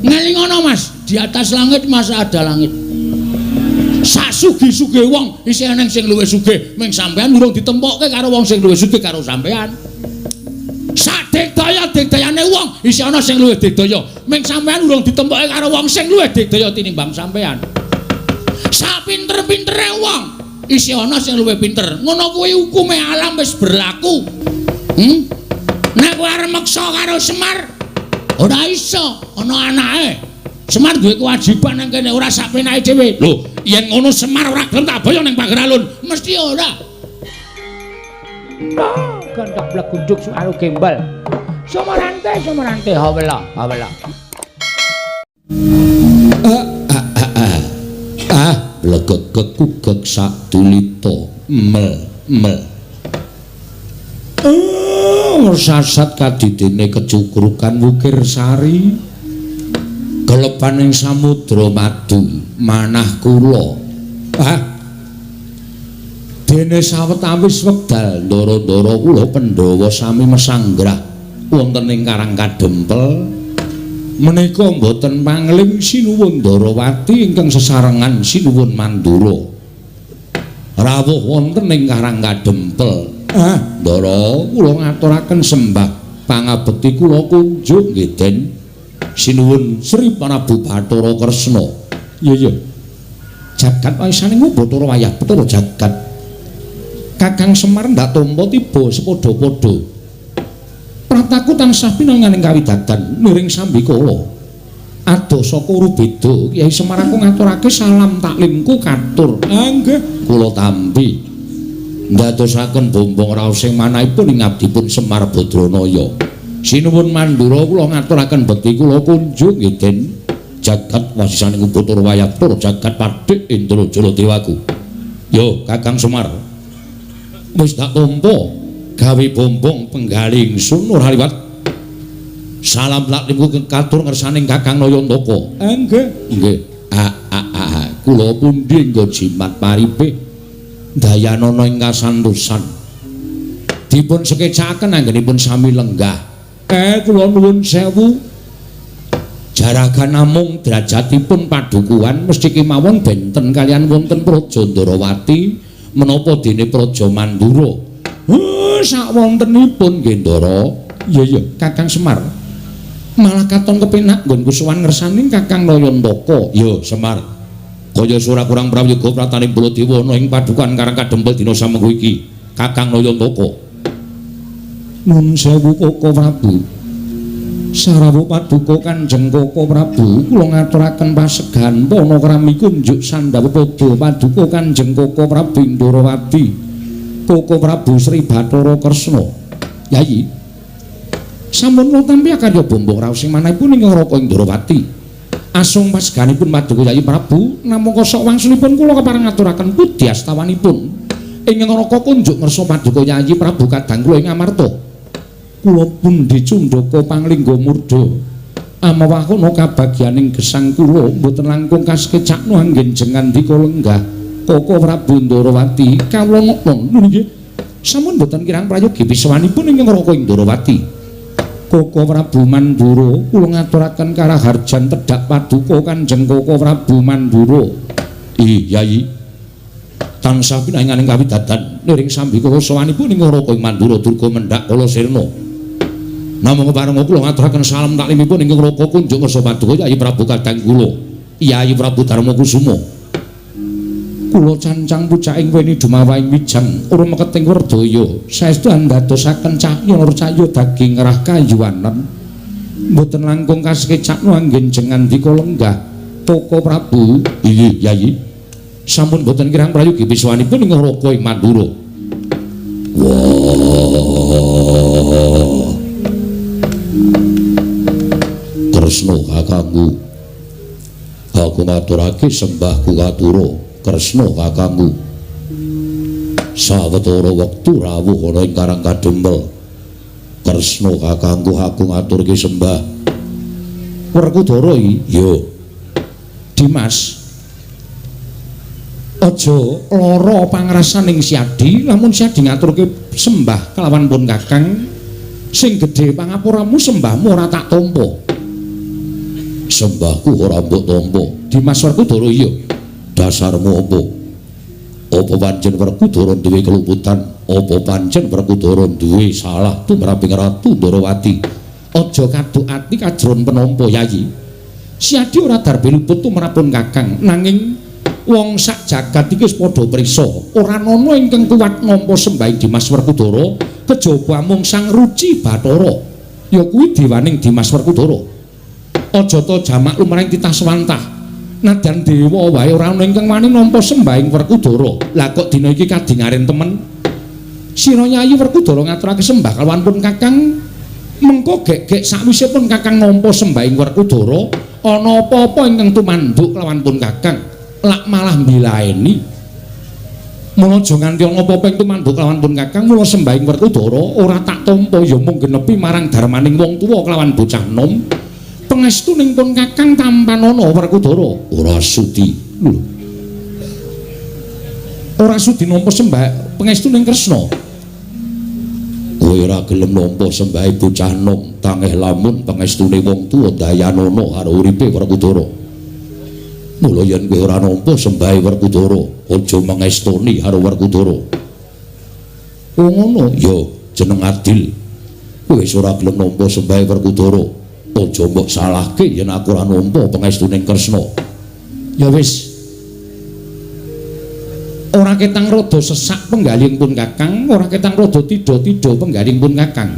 Ngelingono Mas, di atas langit masa ada langit. Sasugi-sugi wong isih ana sing luwih sugih, ming sampean urung ditempokke karo wong sing luwih sugih karo sampean. Daya-dayane wong isih ana sing luwih digdaya, ming sampean urung ditempokke karo wong sing luwih digdaya tinimbang sampean. Sapinter-pintere wong isih ana sing luwih pinter. Ngono kuwi hukume alam wis berlaku. Nek kowe arep meksa karo Semar, ora iso, ana anake. Semar duwe kewajiban nang kene ora sak penake dhewe. Lho, yen ngono Semar ora gelem tak boyo ning pager alun, mesti ora. Gandak blegunduk karo gembal. Sumerante, hawela. Blegegek kugek sak dulita. Mel. Sasat kadidene kecukrukan wukir sari. Gelepaning samudra madu manah kula. Dene sawetawis wekdal ndara-ndara kula Pandhawa sami mesanggrah wonten ing Karang Kadempel menika boten pangling sinuwun Ndarawati ingkang sesarengan sinuwun Mandura rawuh wonten ing Karang Kadempel. Ndara kula ngaturaken sembah pangabekti kula kunjuk nggih Den sinuwun Sri Prabu Bathara Kresna. Iya jagat waisane Bathara wayah Bathara jagat. Kakang Semar ndak tampa tiba sepadha-padha. Prataku tansah pinanganing kawidadan miring sambikala. Adoh saka Rubeda Kyai Semar aku ngaturake salam taklimku katur. Nggih, kula tampi. Ndadosaken bombong raos sing manahipun ing abdipun Semar Badranaya. Sinuwun Mandura kula ngaturaken bekti kula kunjuk nggih Den. Jagat wasisaning Bathara wayah Bathara jagat Padhik Indra Jaladewaku. Yo Kakang Semar. Wis tak tampa gawe bombong penggaling sun ora liwat. Salam lakniku katur ngersaning Kakang Nayantaka. Nggih. Kula pundi nggo jimat paripih dayanana ing kasantosan. Dipun sekecakaken anggenipun sami lenggah. Kula nuwun sewu. Jaragan namung derajatipun padukuhan mesti kemawon benten kalian wonten Praja Ndarawati menapa dene Praja Mandura. Sak wontenipun nggih Ndara. Iya Kakang Semar. Malah katon kepenak nggonku sowan ngersaning Kakang Nayantaka. Ya Semar. Kaya sura kurang prayoga prataning Baladewa ana ing padukan Karang Kadempel dina samengko iki. Kakang Nayantaka. Nuwun sewu Koko Prabu. Sarawuh paduka Kanjeng Koko Prabu kula ngaturaken pasegan panakrami kunjuk sandhawuh padha paduka Kanjeng Koko Prabu Ndarawati. Koko Prabu Sri Bathara Kresna. Yayi. Sampun kula tampi karya bombong raos sing manahipun ing Raka Ndarawati. Asung paseganipun paduka Yayi Prabu namung kosok wangsulipun kula kepareng ngaturaken pudhi astawanipun ing Raka kunjuk ngersa paduka Yayi Prabu kadang kula ing Amarta. Kula pun dicundhaka panglingga murda amawahono kabagyaning gesang kula mboten langkung kaskecakno anggen jengandika lenggah Koko Prabu Ndarawati kawula nokon nggih sampun mboten kirang prayogi pisawanipun ing Raka Ndarawati. Koko Prabu Mandura kula ngaturaken karaharjan tedhak paduka Kanjeng Koko Prabu Mandura. Yayi tansah pinanganing kawidadan niring sambikala sawanipun ing Raka Mandura durga mendhak kala sirna. Namung pareng kula ngaturaken salam taklimipun ing Raka kunjuk ngersa paduka Yayi Prabu kadang kula Yayi Prabu Darmakusuma. Kula cancang pucaking weni dumawaing wijang urung meketing werdaya saestu andadosaken cahya cahya daging rah kayuwanen mboten langkung kasekecakno anggen jengandika lenggah Koko Prabu. Inggih Yayi sampun mboten kirang prayogi pisawanipun ing Raka ing Mandura. Kresna kakangku aku ngaturake sembahku katura Kresna kakangku sawetara wektu rawuh ana ing Karang Kadempel Kresna kakangku aku ngaturke sembah Werkudara yo Dimas aja lara pangrasaning Siadi lamun Siadi ngaturke sembah kelawan pun kakang sing gedhe pangapuramu sembahmu ora tak tampa. Sembahku ora mbok tampa. Dimas Werkudara iya. Dasarmu apa? Apa pancen Werkudara duwe keluputan? Apa pancen Werkudara duwe salah tumraping Ratu Ndarawati? Aja kaduk ati kajron penampa Yayi. Siadi ora darbe luput tumrapun Kakang, nanging wong sak jagat iki wis padha prisa, ora ana ingkang kuwat nampa sembahing Dimas Werkudara kejaba mung Sang Ruci Bathara. Ya kuwi dewaning Dimas Werkudara. Aja ta jamak lumrahing titah swantah. Nadyan dewa wae ora ana ingkang wani nampa sembahing Werkudara. Lah kok dina iki kadingaren temen. Sira Yayi Werkudara ngaturake sembah kalawan pun Kakang. Mengko gek-gek sakwise pun Kakang nampa sembahing Werkudara, ana apa-apa ingkang tumanduk kelawan pun Kakang, lak malah mbilaeni. Mula aja nganti ana apa-apa ing tumanduk kelawan pun Kakang, mula sembahing Werkudara ora tak tampa ya mung genepi marang darmaning wong tuwa kelawan bocah nom. Pangestuning pun Kakang tampanana Werkudara ora sudi. Lho. Ora sudi nampa sembah pangestuning Kresna. Kowe ora gelem nampa sembahe bocah nom, tangeh lamun pangestune wong tuwa dayanana karo uripe Werkudara. Mula yen kowe ora nampa sembahe Werkudara, aja mangestuni karo Werkudara. Oh ngono, ya jeneng adil. Kowe wis ora gelem nampa sembahe Werkudara, aja mbok salahke yen aku ora nampa pangestune Kresna. Ya wis. Ora ketang rada sesak penggaling pun Kakang, ora ketang rada tida-tida penggaling pun Kakang.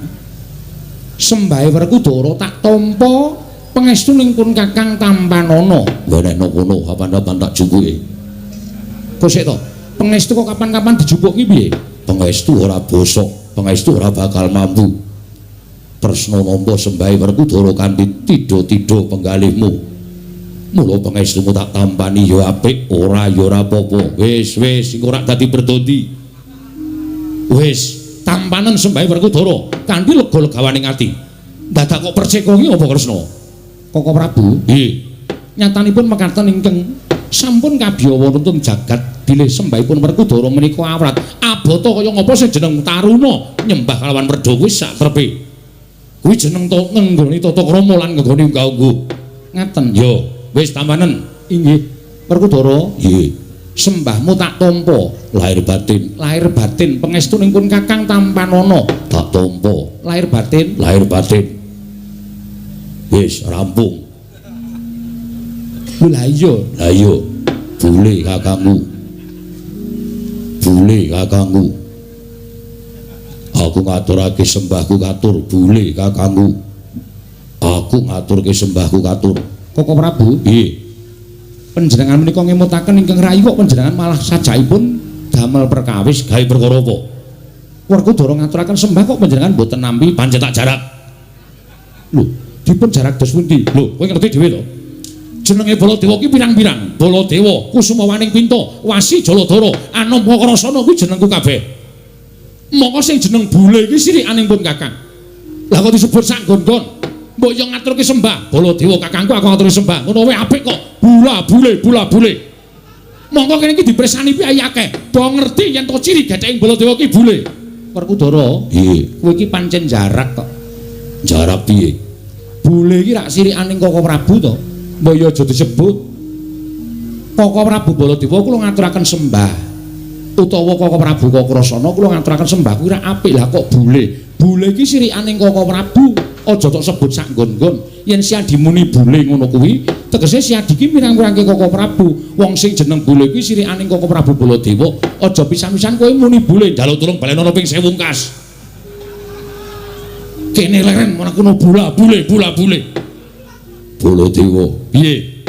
Sembahe Werkudara tak tampa, pangestuning pun Kakang tampanana. Lha nek ngono kapan-kapan tak jupuke. Kok sik to? Pangestu kok kapan-kapan dijupuk ki piye? Pangestu ora bosok, pangestu ora bakal mampu. Tresna nampa sembahe Werkudara kanthi tida-tida penggalihmu. Mula pangestumu tak tampani ya apik, ora ya ora apa-apa. Wis iku ora dadi berdondi. Wis tampanen sembahe Werkudara kanthi lega-legawaning ati. Dadak kok percekongi apa Kresna? Koko Prabu? Nggih. Nyatanipun mekaten ingkang sampun kabiyawa nuntun jagat bilih sembahipun Werkudara menika awrat. Abata kaya ngapa sing jeneng Taruna nyembah kalawan Werda wis sak trepe. Kuwi jeneng to ngenggoni tata krama lan ngenggoni unggah-ungguh. Ngaten ya. Wis tampanen. Inggih. Werkudara? Nggih. Sembahmu tak tampa lahir batin pangestuning pun Kakang tampanana tak tampa lahir batin wis rampung. Lha iya bule kakangku aku ngaturake sembahku katur bule kakangku aku ngaturke sembahku katur. Koko Prabu? Nggih. Panjenengan menika ngemutaken ingkang rayi kok panjenengan malah sajaipun damel perkawis gawe perkara apa? Werkudara ngaturaken sembah kok panjenengan mboten nampi pancen tak jarak. Lho, dipun jarak dos pundi? Lho, kowe ngerti dhewe to? Jenenge Baladewa ki pirang-pirang? Baladewa, Kusumawaning Pinta, Wasi Jaladara, Anampa Krasana kuwi jenengku kabeh. Mongko sing jeneng Bule iki sirikaning pun Kakang. Lah kok disebut sak nggon-nggon? Mbok yo ngaturke sembah, Baladewa kakangku aku ngaturke sembah. Ngono wae apik kok. Bula bule. Monggo kene iki dipresani piye akeh. Do ngerti yen to ciri gathering Baladewa ki bule. Werkudara? Nggih. Kowe iki pancen jarak kok. Jarak piye? Bule iki rak sirikaning Koko Prabu to. Mbok yo aja disebut. Koko Prabu Baladewa kula ngaturaken sembah. Utawa Koko Prabu Kakrasana kula ngaturaken sembah kuwi rak apik. Lah kok bule? Bule iki sirikaning Koko Prabu. Aja tok sebut sak nggon-nggon. Yen Siadi muni bule ngono kuwi, tegese Siadi ki mirang-mirangke Koko Prabu. Wong sing jeneng bule kuwi sirikaning Koko Prabu Baladewa. Aja pisan-pisan kowe muni bule, njaluk tulung balenono ping 1000 kas. Kene leren ana kono bule. Baladewa, piye?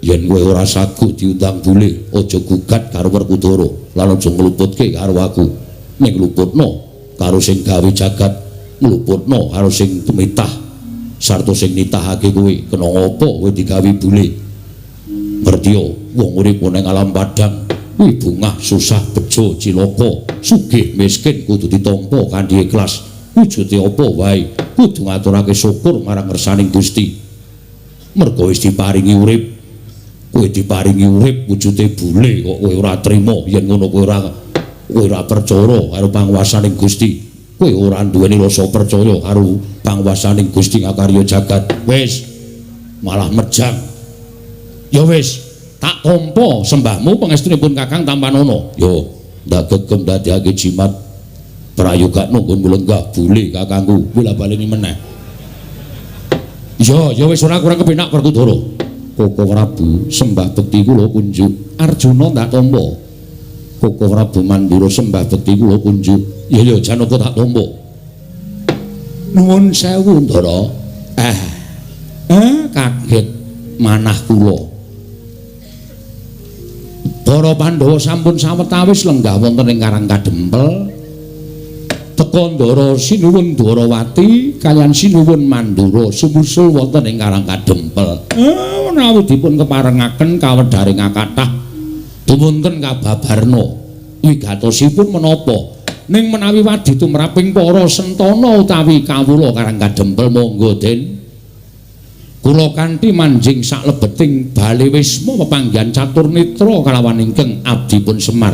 Yen kowe ora sagu diundang bule, aja gugat karo Werkudara, lan aja ngluputke karo aku. Ning ngluputno karo sing gawe jagat, ngluputno karo sing tumitah sarta sing nitahake kowe kena apa kowe digawe bule. Ngerti wong urip ning alam padang kuwi bungah susah bejo cilaka sugih miskin kudu ditampa kanthi ikhlas. Wujude apa wae kudu ngaturake syukur marang ngersaning Gusti. Mergo wis diparingi urip, kowe diparingi urip wujude bule kok kowe ora trima yen ngono kowe ora percaya karo panguwasaning Gusti. Kowe ora duweni rasa percaya karo panguwasaning Gusti ngakarya jagat. Wis malah mejang. Ya wis, tak tampa sembahmu pangestunipun Kakang Tampanono. Yo, ndak gegem dadekake jimat prayoga nunggu lenggah bule kakangku. Bola baleni meneh. Ya wis ora kurang kepenak Werkudara. Koko Prabu sembah bekti kula kunjuk. Arjuna tak tampa. Koko Prabu Mandura sembah bekti kula kunjuk. Ya Janaka tak tampa. Nuwun sewu Ndara. Kaget manah kula. Para Pandhawa sampun sawetawis lenggah wonten ing Karang Kadempel. Teka Ndara sinuwun Dwarawati kaliyan sinuwun Mandura sumusul wonten ing Karang Kadempel. Menawi dipun keparengaken kawedharing kathah dumunten kababarna wigatosipun menapa ning menawi wadi tumraping para sentana utawi kawula Karang Kadempel monggo Den. Kula kanthi manjing saklebeting bali wisma pepanggihan catur nitra kalawan ingkang abdipun Semar.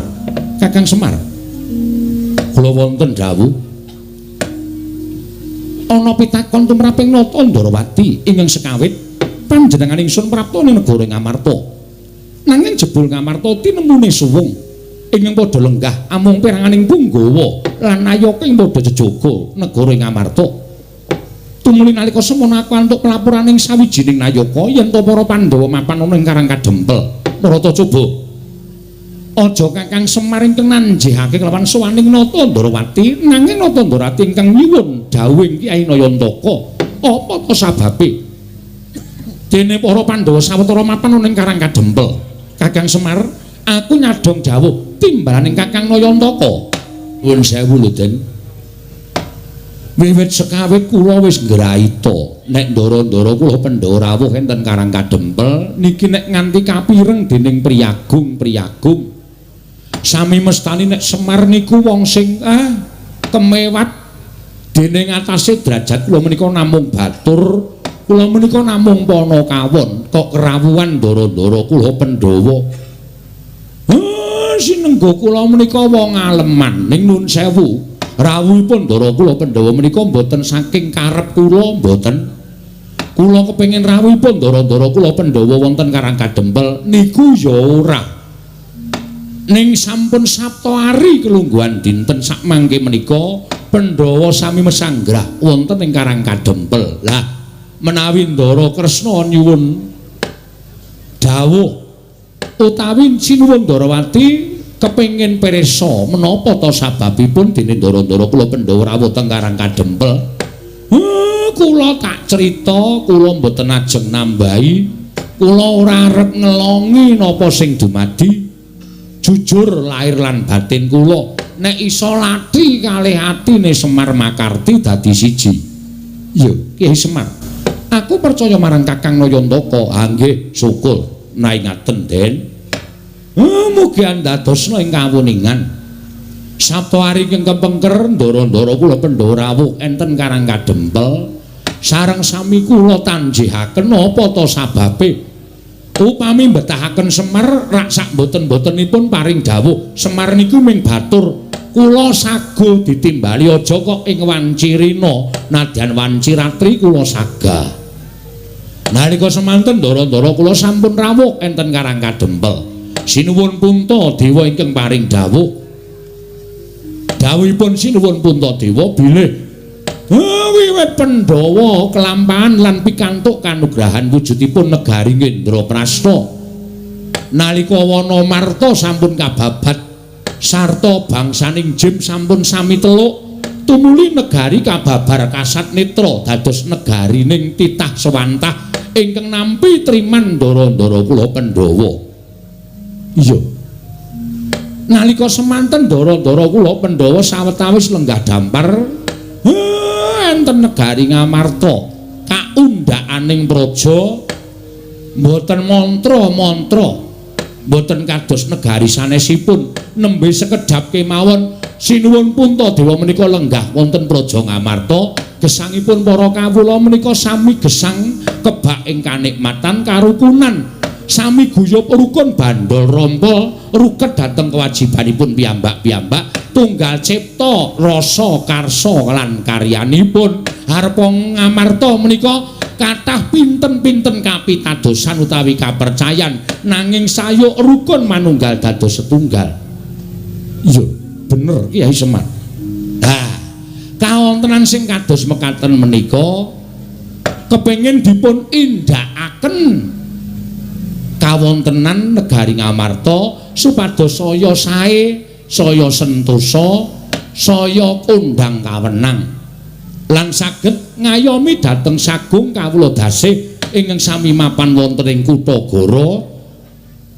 Kakang Semar. Kula wonten dawuh. Ana pitakon tumraping Nata Ndarawati ingkang sekawit panjenengan ingsun prapta ing negara Ngamarta. Nanging jebul Ngamarta tinemune suwung ingkang padha lenggah amung piranganing Punggawa lan Nayaka ing padha jejaga negara Ngamarta. Tumuli nalika semana aku antuk pelapuraning sawijining Nayaka yen to para Pandhawa mapan ana ing Karang Kadempel. Marata coba aja Kakang Semar ingkang nanjihake kelawan sowaning Nata Ndarawati nanging Nata Ndarawati ingkang nyuwun dawuh Kyai Nayantaka. Apa to sababe? Dene para Pandhawa sawetara mapan ana ing Karang Kadempel. Kakang Semar, aku nyadong dawuh timbalaning Kakang Nayantaka. Nuwun sewu lho Den. Wiwit sekawit kula wis nggraita nek ndara-ndara kula Pandhawa rawuh enten Karang Kadempel niki nek nganti kapireng dening priyagung sami mestani nek Semar niku wong sing kemewat dening atase derajat kula menika namung batur, kula menika namung Panakawon kok kerawuhan ndara-ndara kula Pandhawa. Sinengga kula menika wong aleman ning nuwun sewu. Rawuhipun Ndara kula Pandhawa menika mboten saking karep kula mboten. Kula kepengin rawuhipun Ndara-ndara kula Pandhawa wonten Karang Kadempel niku ya ora. Ning sampun Sabta ari kelungguhan dinten sak mangke menika Pandhawa sami mesanggrah wonten ing Karang Kadempel. Lah menawi Ndara Kresna nyuwun dawuh utawi sinuwun Ndarawati kepengin pirsa menapa to sababipun dene Ndara-ndara kula Pandhawa rawuh teng Karang Kadempel. Kula tak crita, kula mboten ajeng nambahi, kula ora arep ngelongi napa sing dumadi. Jujur lahir lan batin kula nek iso lathi kalih atine Semar Makarti dadi siji. Yo, Kyai Semar. Aku percaya marang Kakang Nayantaka. Nggih, syukur. Nai ngaten, Den. Mugi andadosna ing kawuningan. Sabta ari ing kepengker ndara-ndara kula Pandhawa rawuh enten Karang Kadempel. Sareng sami kula tanjihaken apa ta sababe? Upami mbetahaken Semar rak sak boten-botenipun paring dawuh Semar niku ming batur. Kula sago ditimbali aja kok ing Wancirina, nadyan Wanciratri kula sagah. Nalika semanten ndara-ndara kula sampun rawuh enten Karang Kadempel. Sinuwun Punta Dewa ingkang paring dawuh. Dawuhipun sinuwun Punta Dewa bilih wiwit Pandhawa kelampahan lan pikantuk kanugrahan wujudipun negari Ngendraprasta. Nalika wana Marta sampun kababat sarta bangsaning Jim sampun sami teluk, tumuli negari kababar kasat netra dados negarining titah sewantah ingkang nampi triman ndara-ndara kula Pandhawa. Iya. Nalika semanten ndara-ndara kula Pandhawa sawetawis lenggah dampar enten negari Ngamarta kaundhakaning praja mboten mantra-mantra mboten kados negari sanesipun nembe sekedhap kemawon sinuwun Punta Dewa menika lenggah wonten praja Ngamarta gesangipun para kawula menika sami gesang kebak ing kanikmatan karukunan sami guyub rukun bandol rompol ruket dhateng kewajibanipun piyambak-piyambak tunggal cipta rasa karsa lan karyanipun harpa Ngamarta menika kathah pinten-pinten kapitadosan utawi kapercayan nanging sayuk rukun manunggal dados setunggal. Iya bener Kyai Semar. Nah kawontenan sing kados mekaten menika kepengin dipun indakaken kawontenan negari Ngamarta supados saya sae saya sentosa saya kondang kawenang lan saged ngayomi dhateng sagung kawula dasih ingkang sami mapan wonten ing Kutha Goro,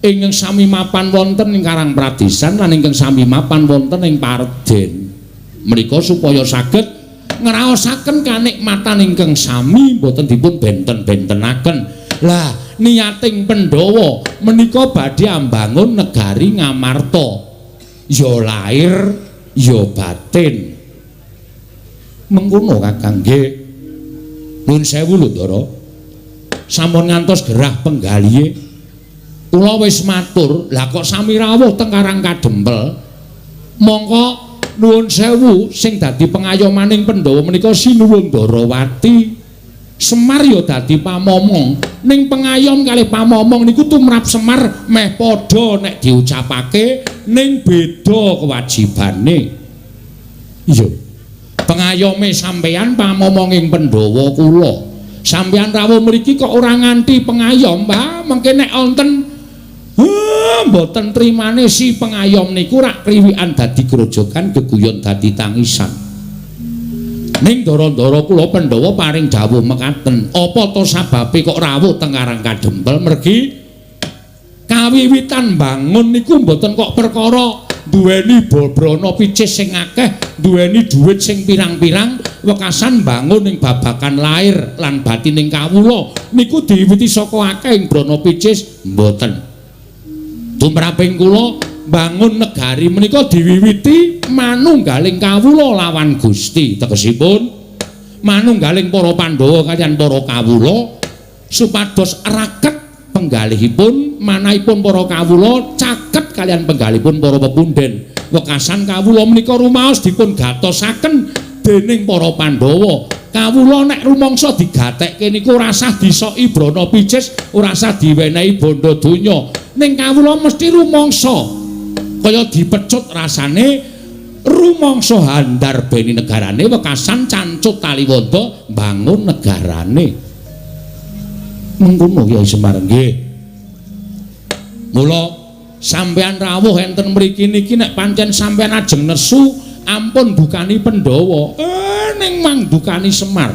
ingkang sami mapan wonten ing Karang Pradesan lan ingkang sami mapan wonten ing Paredèn. Menika supaya saged ngraosaken kanikmatan ingkang sami boten dipun benten-bentenaken. Lah niating Pandhawa menika badhe ambangun negari Ngamarta. Ya lair ya batin. Mengkono Kakang nggih. Nuwun sewu lho Ndara. Sampun ngantos gerah penggalihe. Kula wis matur, lah kok sami rawuh teng Karang Kadempel. Mongko nuwun sewu sing dadi pengayomaning Pandhawa menika Sinuwun Ndarawati. Semar ya dadi pamomong. Ning pengayom kalih pamomong niku tumrap Semar meh padha nek diucapake ning beda kewajibane. Iya. Pengayome sampeyan pamomonging Pandhawa kula. Sampeyan rawuh mriki kok ora nganti pengayom, Mbah. Mengke nek wonten mboten trimane si pengayom niku rak kriwikan dadi grojogan geguyon dadi tangisan. Ning ndara-ndara kula Pandhawa paring dawuh mekaten, apa to sababe kok rawuh teng Karang Kadempel mergi kawiwitan bangun niku mboten kok perkara duweni brana picis sing akeh, duweni dhuwit sing pirang-pirang, wekasan bangun ing babagan lair lan batining kawula niku diwiwiti saka akeh ing brana picis mboten. Tumraping kula bangun negari menika diwiwiti manunggaling kawula lawan Gusti, tegesipun manunggaling para Pandhawa kaliyan para kawula supados raket penggalihipun manahipun para kawula caket kaliyan penggalihipun para pepunden. Wekasan kawula menika rumaos dipun gatosaken dening para Pandhawa. Kawula nek rumangsa digatekke niku ora usah disoki brana picis, ora usah diwenehi bondo donya. Ning kawula mesti rumangsa kaya dipecut rasane rumangsa handar beni negarane wekasan cancut taliwonda bangun negarane. Mengkono Kyai Semar nggih. Mula sampeyan rawuh enten mriki niki nek pancen sampeyan ajeng nesu ampun dukani Pandhawa. Ning mang dukani Semar.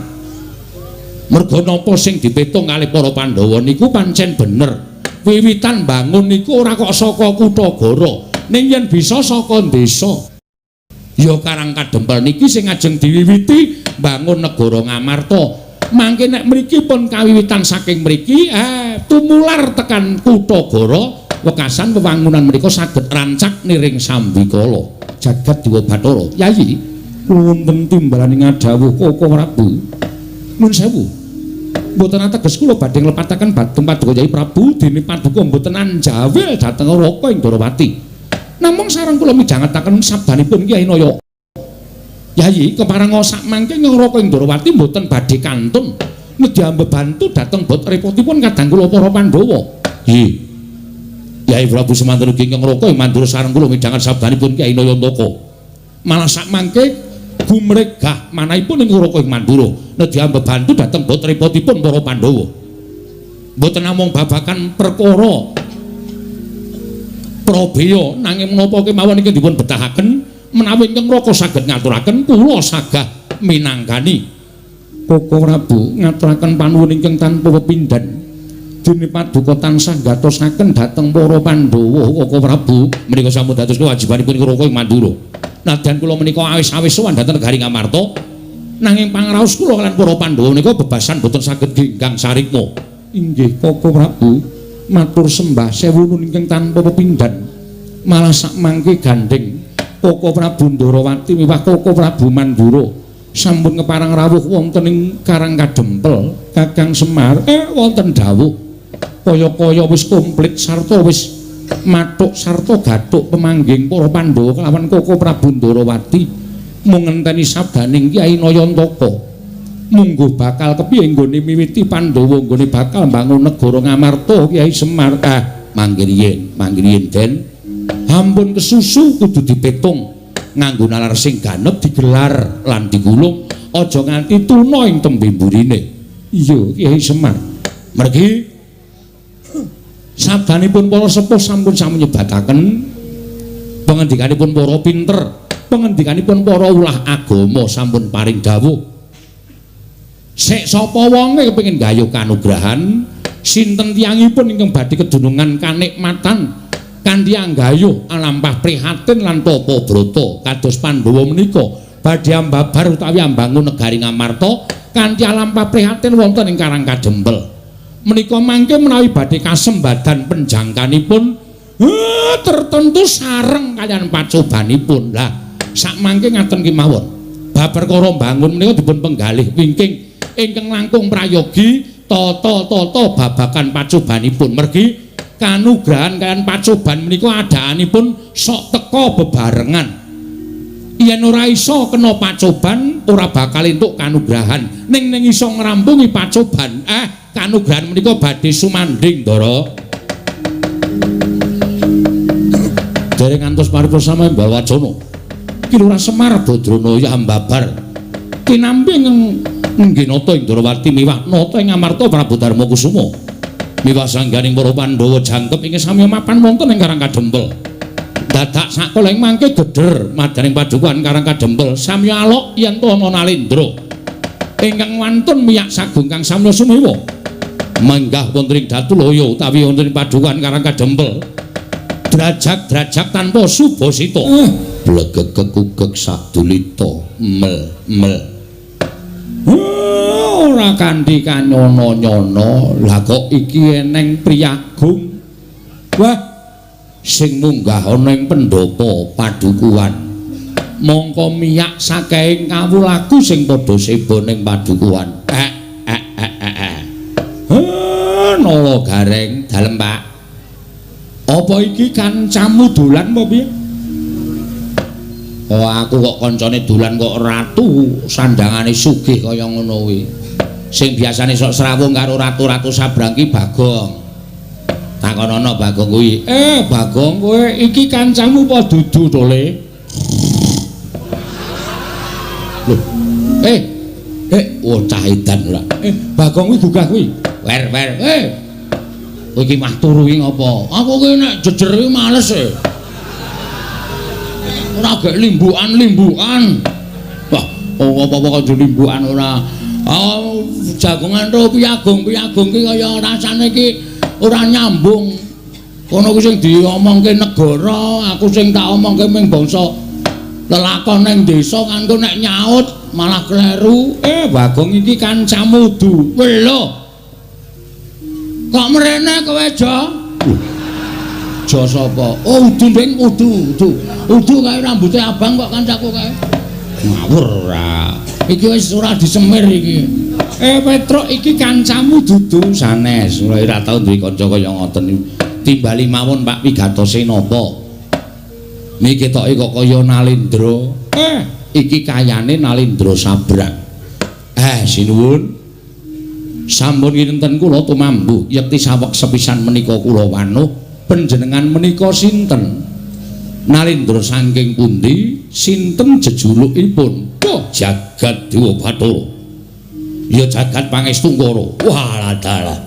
Merga napa sing dipetung kalih para Pandhawa niku pancen bener. Wiwitan bangun niku ora kok saka Kutha Goro, ning yen bisa saka desa. Ya Karang Kadempel niki sing ajeng diwiwiti bangun negara Ngamarta. Mangke nek mriki pun kawiwitan saking mriki tumular tekan Kutha Goro, wekasan wewangunan menika saged rancak niring Sambikala. Jagat Dewa Bathara. Yayi, wonten timbalaning dawuh Koko Prabu. Nuwun sewu. Mboten ateges kula badhe nglepataken dhateng Paduka Kyai Prabu dene Paduka mboten anjawil dhateng Raka ing Ndarawati. Namung sareng kula midhangetaken sabdanipun Kyai Naya. Yayi, kepareng sak mangke Raka ing Ndarawati mboten badhe kantun nedhi mbebantu dhateng bot repotipun kadang kula para Pandhawa. Nggih. Kyai Prabu semanten ugi ingkang Raka ing Mandura sareng kula midhangan sabdanipun Kyai Nayantaka. Malah sak mangke gumregah manahipun ing Raka ing Mandura nedhi mbebantu dhateng bot repotipun para Pandhawa. Mboten namung babagan perkara Prabeya nanging menapa kemawon iki dipun betahaken menawi ingkang Raka saged ngaturaken kula sagah minangkani. Koko Prabu ngaturaken panuwun ingkang tanpa pepindhan. Dene Paduka tansah gatosaken dhateng para Pandhawa. Koko Prabu menika sampun dados kewajibanipun Raka ing Mandura. Nadyan kula menika awis-awis sowan dhateng negari Ngamarta, nanging pangraos kula kaliyan para Pandhawa menika bebasan boten saged genggang sarikma. Inggih Koko Prabu, matur sembah sewu nuwun ingkang tanpa pepindhan. Malah sak mangke gandeng Koko Prabu Ndarawati miwah Koko Prabu Mandura sampun keparang rawuh wonten ing Karang Kadempel. Kakang Semar wonten dawuh kaya-kaya wis komplit sarta wis matuk sarta gathuk pemangging para Pandhawa kelawan Koko Prabu Ndarawati mung ngenteni sabdaning Kyai Nayantaka. mungguh bakal kepiye nggone miwiti Pandhawa nggone bakal mbangun negara Ngamarta Kyai Semar. Mangke riyen Den. Ampun kesusu kudu dipetung nganggo nalar sing ganep digelar lan digulung aja nganti tuna ing tembe mburine. Iya Kyai Semar. Mergi sabdanipun para sepuh sampun samnyebataken pangandikanipun para pinter, pangandikanipun para ulah agama sampun paring dawuh. Sek sapa wonge kepengin gayuh kanugrahan, sinten tiyangipun ingkang badhe kedunungan kanikmatan kanthi anggayuh alampah prihatin lan tapa brata kados Pandhawa menika badhe ambabar utawi ambangun negari Ngamarta kanthi alampah prihatin wonten ing Karang Kadempel. Menika mangke menawi badhe kasembadan penjangkanipun tertentu sareng kaliyan pacobanipun. Lah sak mangke ngaten ki mawon. Bab perkara bangun menika dipun penggalih wingking ingkang langkung prayogi tata-tata babagan pacobanipun. Mergi kanugrahan kaliyan pacoban menika adaanipun sok teka bebarengan. Yen ora iso kena pacoban ora bakal entuk kanugrahan. Ning iso ngrampungi pacoban, kanugrahan menika badhe sumandhing Ndara. Dereng ngantos paripurna Mbah Wacana. Kilurah Semar Badranaya ambabar. Kinampi nggenata Indrawati miwah nata ing Ngamarta Prabu Darmakusuma. Miwah sangganing para Pandhawa jangkep ingkang sami mapan wonten ing Karang Kadempel. Dadak sakoleng mangke gedher madaning padukuhan Karang Kadempel samya alok yen to ana Nalendra. Ingkang wantun miyak sagung kang samya sumewa. Manggah wonten ing Datulaya utawi wonten ing padukuhan Karang Kadempel. Drajak-drajak tanpa subasita. Blegek kekugek sadulita mel. Ora kanthi kanyono-nyono, lah kok iki eneng priyagung. Wah, sing munggah ana ing pendopo padukuhan. Mongko miyak saking kawulaku sing padha seba ning padukuhan. Nala gareng dalem, Pak. Apa iki kancamu dolan apa piye? Oh, aku kok kancane dolan kok ratu sandangane sugih kaya ngono kuwi. Sing biasane sok srawung karo ratu-ratu sabrang ki Bagong. Takonono Bagong kuwi. Bagong kowe iki kancamu apa dudu to, Le? Loh. Cah edan ora. Bagong kuwi gugah kuwi. Wer. Kowe iki mah turu iki ngopo? Aku ki nek jejer iki males e. Ora gek limbukan. Wah, apa-apa kok limbukan ora. Jagongan ro piagung ki kaya rasane ki ora nyambung. Kono ki sing diomongke negara, aku sing tak omongke ming bangsa lelakon ning desa kanggo nek nyaut malah kleru. Bagong iki kancamu du. Lho. Kok mrene kowe, Jo? Jo sapa? Oh, Udu ning Udu. Udu kae rambuté abang kok kancaku kae. Ngawur ora. Iki wis ora disemir iki. Petruk iki kancamu dudu sanes. Ora tau duwe kanca kaya ngoten. Timbali mawon Pak Wigatose napa? Niki ketoke kok kaya Nalendra. Iki kayane Nalendra sabrang. Sinuwun. Sampun kinten kula tumambuh yekti saweg sepisan menika kula wanuh panjenengan menika sinten? Nalendra saking pundi? Sinten jejulukipun? Jagat Dewa Bathara. Ya jagat Pangestungkara. Walah dalah.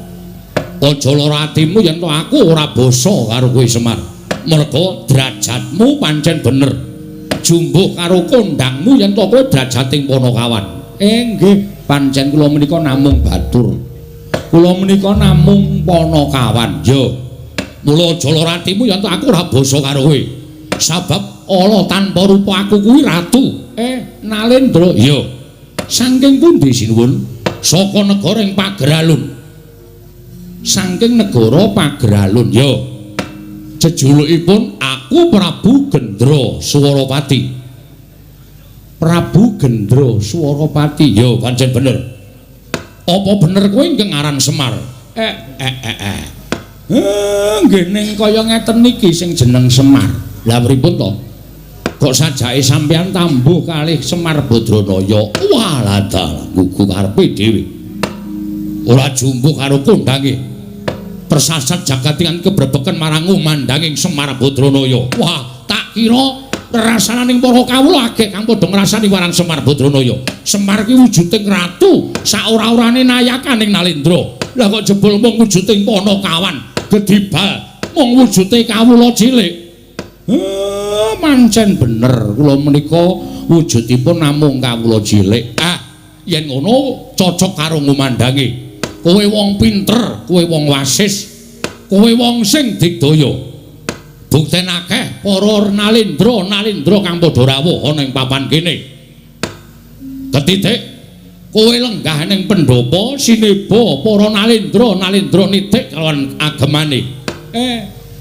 Aja lara atimu yen to aku ora basa karo kowe Semar. Merga derajatmu pancen bener. Jumbuh karo kondangmu yen to kowe derajating Panakawan. Nggih, pancen kula menika namung batur. Kula menika namung Panakawan. Yo. Mula aja lara atimu yen to aku ora basa karo kowe. Sabab ala tanpa rupa aku kuwi ratu. Nalendra. Yo. Saking pundi sinuwun? Saka negara ing Pageralun. Saking negara Pageralun. Yo. Jejulukipun aku Prabu Gendra Swaropati. Prabu Gendra Swaropati. Yo, pancen bener. Apa bener kowe ingkang aran Semar? Nggih ning kaya ngeten niki sing jeneng Semar. Lah pripun to? Kok sajake sampeyan tambuh kalih Semar Badranaya. Walah dalah gugu karepe dhewe. Ora jumbuh karo kondange. Persasat jagatingan kebrebeken marang umandanging Semar Badranaya. Wah, tak kira rasananing para kawula agek kang padha ngrasani marang Semar Badranaya. Semar ki wujuding ratu, sak ora-orane nayakaning Nalendra. Lah kok jebul mung wujuding Panakawan, Gedibal, mung wujude kawula cilik. Mancen bener kula menika wujudipun namung kawula cilik. Yen ngono cocok karo ngumandangi. Kowe wong pinter, kowe wong wasis, kowe wong sing digdaya. Buktenake para Nalendra kang padha rawuh ana ing papan kene. Ketitik kowe lenggah ning pendopo sineba para Nalendra nitik kalawan agemane.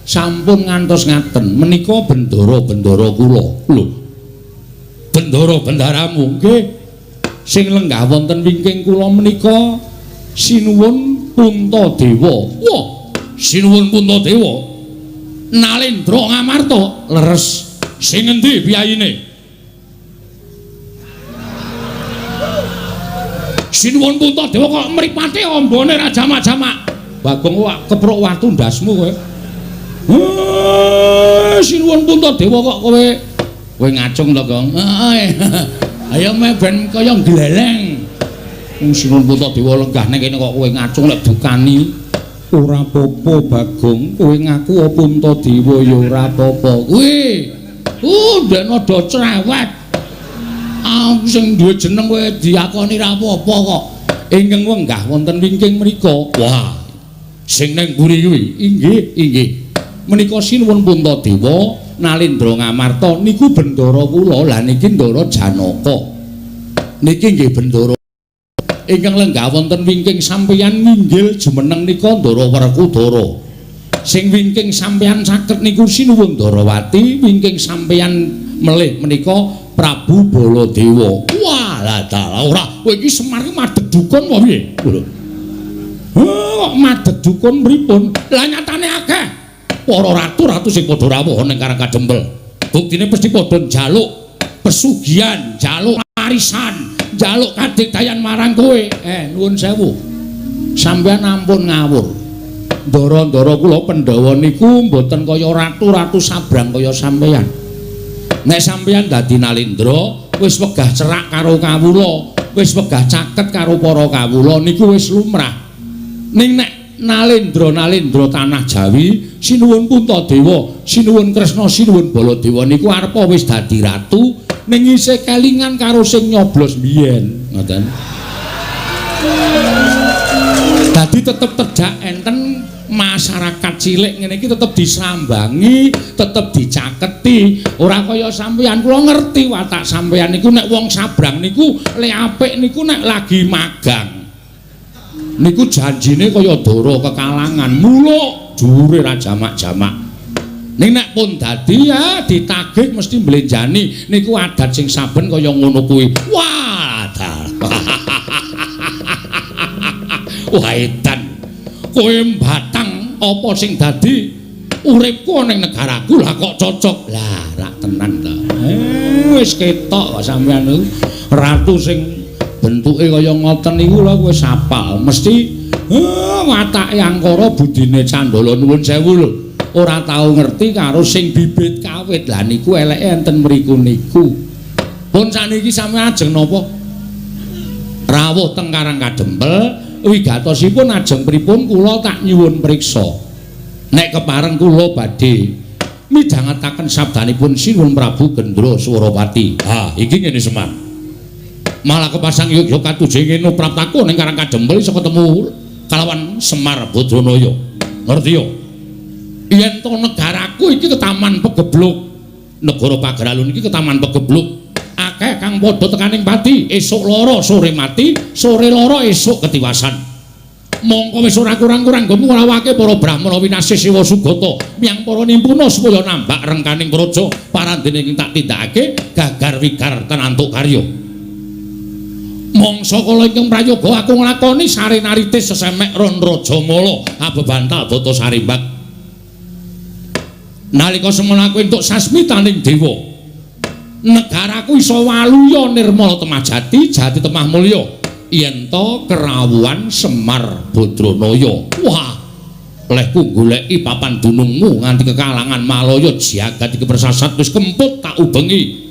Sampun ngantos ngaten menika bendara kula. Lho. Bendara-bendaramu nggih sing lenggah wonten wingking kula menika sinuwun Puntadewa. Wah, sinuwun Puntadewa. Nalendra ngamarta leres. Sing endi biyayine? Sinuwun Puntadewa kok mripate ambane ra jamak-jamak. Bagong wak keprok watu ndasmu kowe. Sinuwun Puntadewa kok kowe ngacung to, Gong. Ayo ben kaya gleleng. Sinuwun Puntadewa lenggah ning kene kok kowe ngacung lek dukani. Ora apa-apa, Bagong. Kowe ngaku Puntadewa ya ora apa-apa. Kowe ndek nada cerewet. Sing duwe jeneng kowe diakoni ra apa-apa kok. Ingkang wenggah wonten wingking mriku. Wah. Sing ning mburi kuwi. Inggih. Menika sinuwun Puntadewa Nalendra ngamarta niku bendara kula. Lah niki Ndara Janaka. Niki nggih bendara ingkang lenggah wonten wingking sampeyan nginggil jumeneng nika Ndara Werkudara. Sing wingking sampeyan saged niku sinuwun Ndarawati, wingking sampeyan melih menika Prabu Baladewa. Walah dalah ora kowe iki Semar iki madheg dukun apa piye? Kok madheg dukun pripun? Lah nyatane akeh para ratu sing padha rawuh ning Karang Kadempel. Buktine mesti padha njaluk pesugihan, njaluk warisan, njaluk kadigdayan marang kowe. Nuwun sewu. Sampeyan ampun ngawur. Ndara-ndara kula Pandhawa niku mboten kaya ratu sabrang kaya sampeyan. Nek sampeyan dadi Nalendra, wis wegah cerak karo kawula, wis wegah caket karo para kawula niku wis lumrah. Ning nek Nalendra tanah Jawi, sinuwun Puntadewa, sinuwun Kresna, sinuwun Baladewa niku arepa wis dadi ratu ning isih kelingan karo sing nyoblos biyen, ngoten. Dadi tetep tedhak enten masyarakat cilik ngene iki tetep disambangi, tetep dicaketi. Ora kaya sampeyan kula ngerti watak sampeyan niku nek wong sabrang niku le apik niku nek lagi magang. Niku janjine kaya Dara kekalangan, muluk jure ra jamak-jamak. Ning nek pun dadi ya ditagih mesti mblenjani niku adat sing saben kaya ngono kuwi. Wah, wah edan. Kowe mbatang apa sing dadi uripku ning negaraku lah kok cocok. Lah rak tenan ta. Wis ketok kok sampeyan niku ratu sing bentuke kaya ngoten niku lho kowe sapal mesti watake angkara budine candala nuwun sewu lho ora tau ngerti karo sing bibit kawit. Lah niku eleke enten mriku niku. Pun saniki sampeyan ajeng napa rawuh teng Karang Kadempel wigatosipun ajeng pripun kula tak nyuwun priksa. Nek kepareng kula badhe midhangetaken sabdanipun Sinuwun Prabu Gendra Suropati. Iki ngene Semar. Malah kepasang yuk katuju ngene praptaku ning Karang Kadempel iso ketemu kalawan Semar Badranaya. Ngerti yo? Yen to negaraku iki ketaman pegebluk. Negara Pageralun iki ketaman pegebluk. Akeh kang padha tekaning pati, esuk lara sore mati, sore lara esuk ketiwasan. Mongko wis ora kurang-kurang nggonmu ngrawake para Brahmana winasih Siwa Sugata miyang para nimpuna supaya nambak rengkaning praja parandene ing tak tindakake gagar wigar tenantuk karya. Mangsa kala ingkang prayoga aku nglakoni sarenaritis sesemek ron Rajamala abebantal Bata Sarimbak. Nalika semono aku entuk sasmitaning dewa negaraku iso waluya nirmala temajati jati temah mulya yen to kerawuhan Semar Badranaya. Wah, lehku goleki papan dunungmu nganti kekalangan malaya jagat iki persasat wis kemput tak ubengi.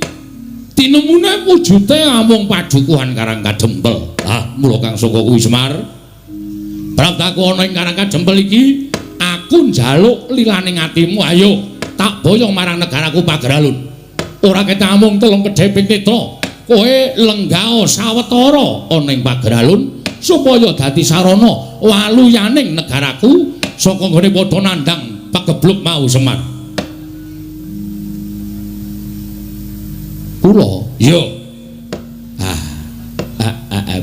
Tinemune wujude amung padukuhan Karang Kadempel. Ah, mula Kang Saka kuwi Semar. Praptaku ana ing Karang Kadempel iki, aku njaluk lilaning atimu ayo tak boyong marang negaraku Pageralun. Ora ketamung telung kedheping netra, kowe lenggao sawetara ana ing Pageralun supaya dadi sarana waluyaning negaraku saka nggone padha nandhang pagebluk mau Semar. Kula, yo.